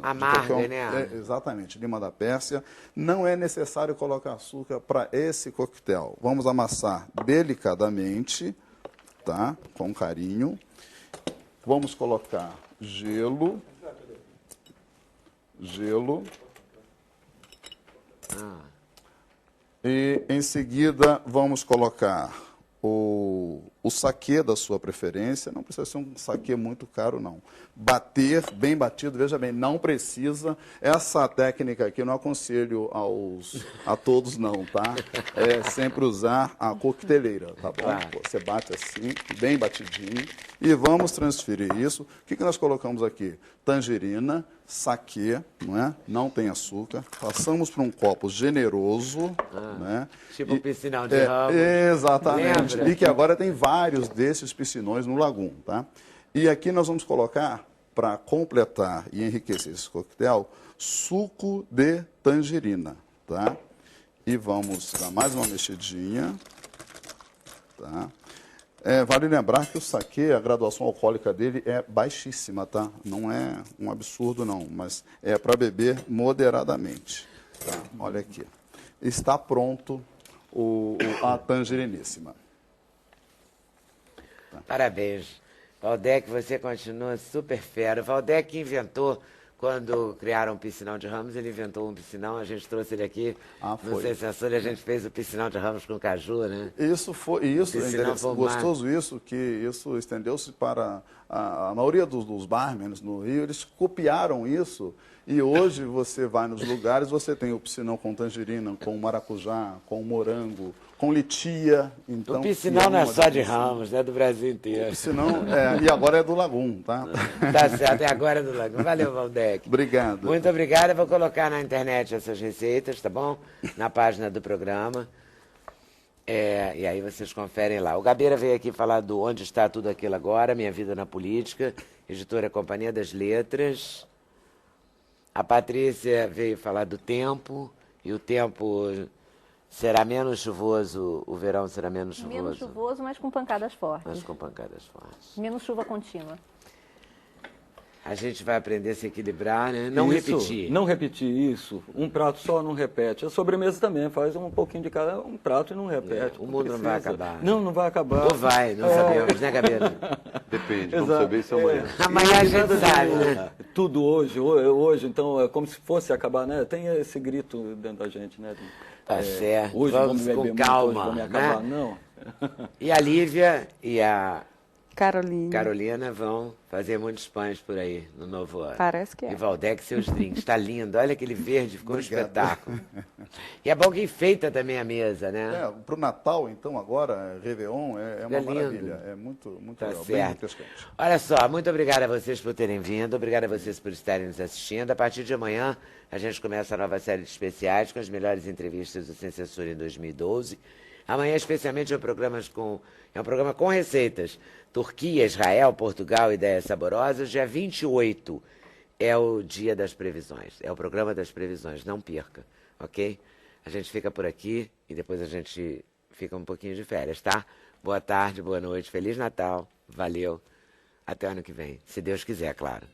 amarga, né? Exatamente, lima da Pérsia. Não é necessário colocar açúcar para esse coquetel. Vamos amassar delicadamente, tá? Com carinho. Vamos colocar gelo. E em seguida vamos colocar o saquê da sua preferência. Não precisa ser um saquê muito caro, não. Bater, bem batido, veja bem, não precisa. Essa técnica aqui eu não aconselho a todos, não, tá? É sempre usar a coqueteleira, tá bom? Claro. Você bate assim, bem batidinho. E vamos transferir isso. O que nós colocamos aqui? Tangerina, saquê, não é? Não tem açúcar. Passamos para um copo generoso, né? Tipo piscinão de ramo. Exatamente. Lembra? E que agora tem vários desses piscinões no Lagum, tá? E aqui nós vamos colocar, para completar e enriquecer esse coquetel, suco de tangerina, tá? E vamos dar mais uma mexidinha, tá? Vale lembrar que o saquê, a graduação alcoólica dele é baixíssima, tá? Não é um absurdo, não, mas é para beber moderadamente. Tá? Olha aqui. Está pronto a tangeriníssima. Parabéns. Valdec, você continua super fera. O Valdec inventou, quando criaram o Piscinão de Ramos, ele inventou um piscinão, a gente trouxe ele aqui no Sem Censura, a gente fez o Piscinão de Ramos com caju, né? Isso gostoso isso, que isso estendeu-se para a maioria dos barmans no Rio, eles copiaram isso. E hoje você vai nos lugares, você tem o piscinão com tangerina, com maracujá, com morango, com litia. Então, o piscinão não é só de Ramos, é do Brasil inteiro. O piscinão, e agora é do Lagum, tá? Tá certo, agora é do Lagum. Valeu, Valdec. Obrigado. Muito obrigado. Eu vou colocar na internet essas receitas, tá bom? Na página do programa. E aí vocês conferem lá. O Gabeira veio aqui falar do Onde Está Tudo Aquilo Agora, Minha Vida na Política, editora Companhia das Letras. A Patrícia veio falar do tempo, e o tempo será menos chuvoso, o verão será menos chuvoso. Menos chuvoso, mas com pancadas fortes. Mas com pancadas fortes. Menos chuva contínua. A gente vai aprender a se equilibrar, né? Não repetir. Não repetir isso. Um prato só não repete. A sobremesa também faz um pouquinho de cada um prato e não repete. O mundo não vai acabar. Não vai acabar. Ou vai, não sabemos, né, Gabeira? Depende, vamos saber isso amanhã. Amanhã a gente sabe, né? Tudo hoje, então é como se fosse acabar, né? Tem esse grito dentro da gente, né? Tá certo. Hoje vamos com muito, calma, hoje né? Acabar, não. E a Lívia e a Carolina vão fazer muitos pães por aí no novo ano. Parece que é. E Valdec, seus drinks. Está lindo. Olha aquele verde, ficou um espetáculo. E é bom que enfeita também a mesa, né? Para o Natal, então, agora, Réveillon, é uma lindo. Maravilha. É muito Tá legal, certo. bem refrescante. Olha só, muito obrigado a vocês por terem vindo. Obrigado a vocês por estarem nos assistindo. A partir de amanhã, a gente começa a nova série de especiais com as melhores entrevistas do Sem Censura em 2012. Amanhã, especialmente, é um programa com receitas. Turquia, Israel, Portugal, ideias saborosas. Dia 28 é o dia das previsões. É o programa das previsões. Não perca, ok? A gente fica por aqui e depois a gente fica um pouquinho de férias, tá? Boa tarde, boa noite, Feliz Natal. Valeu. Até ano que vem. Se Deus quiser, claro.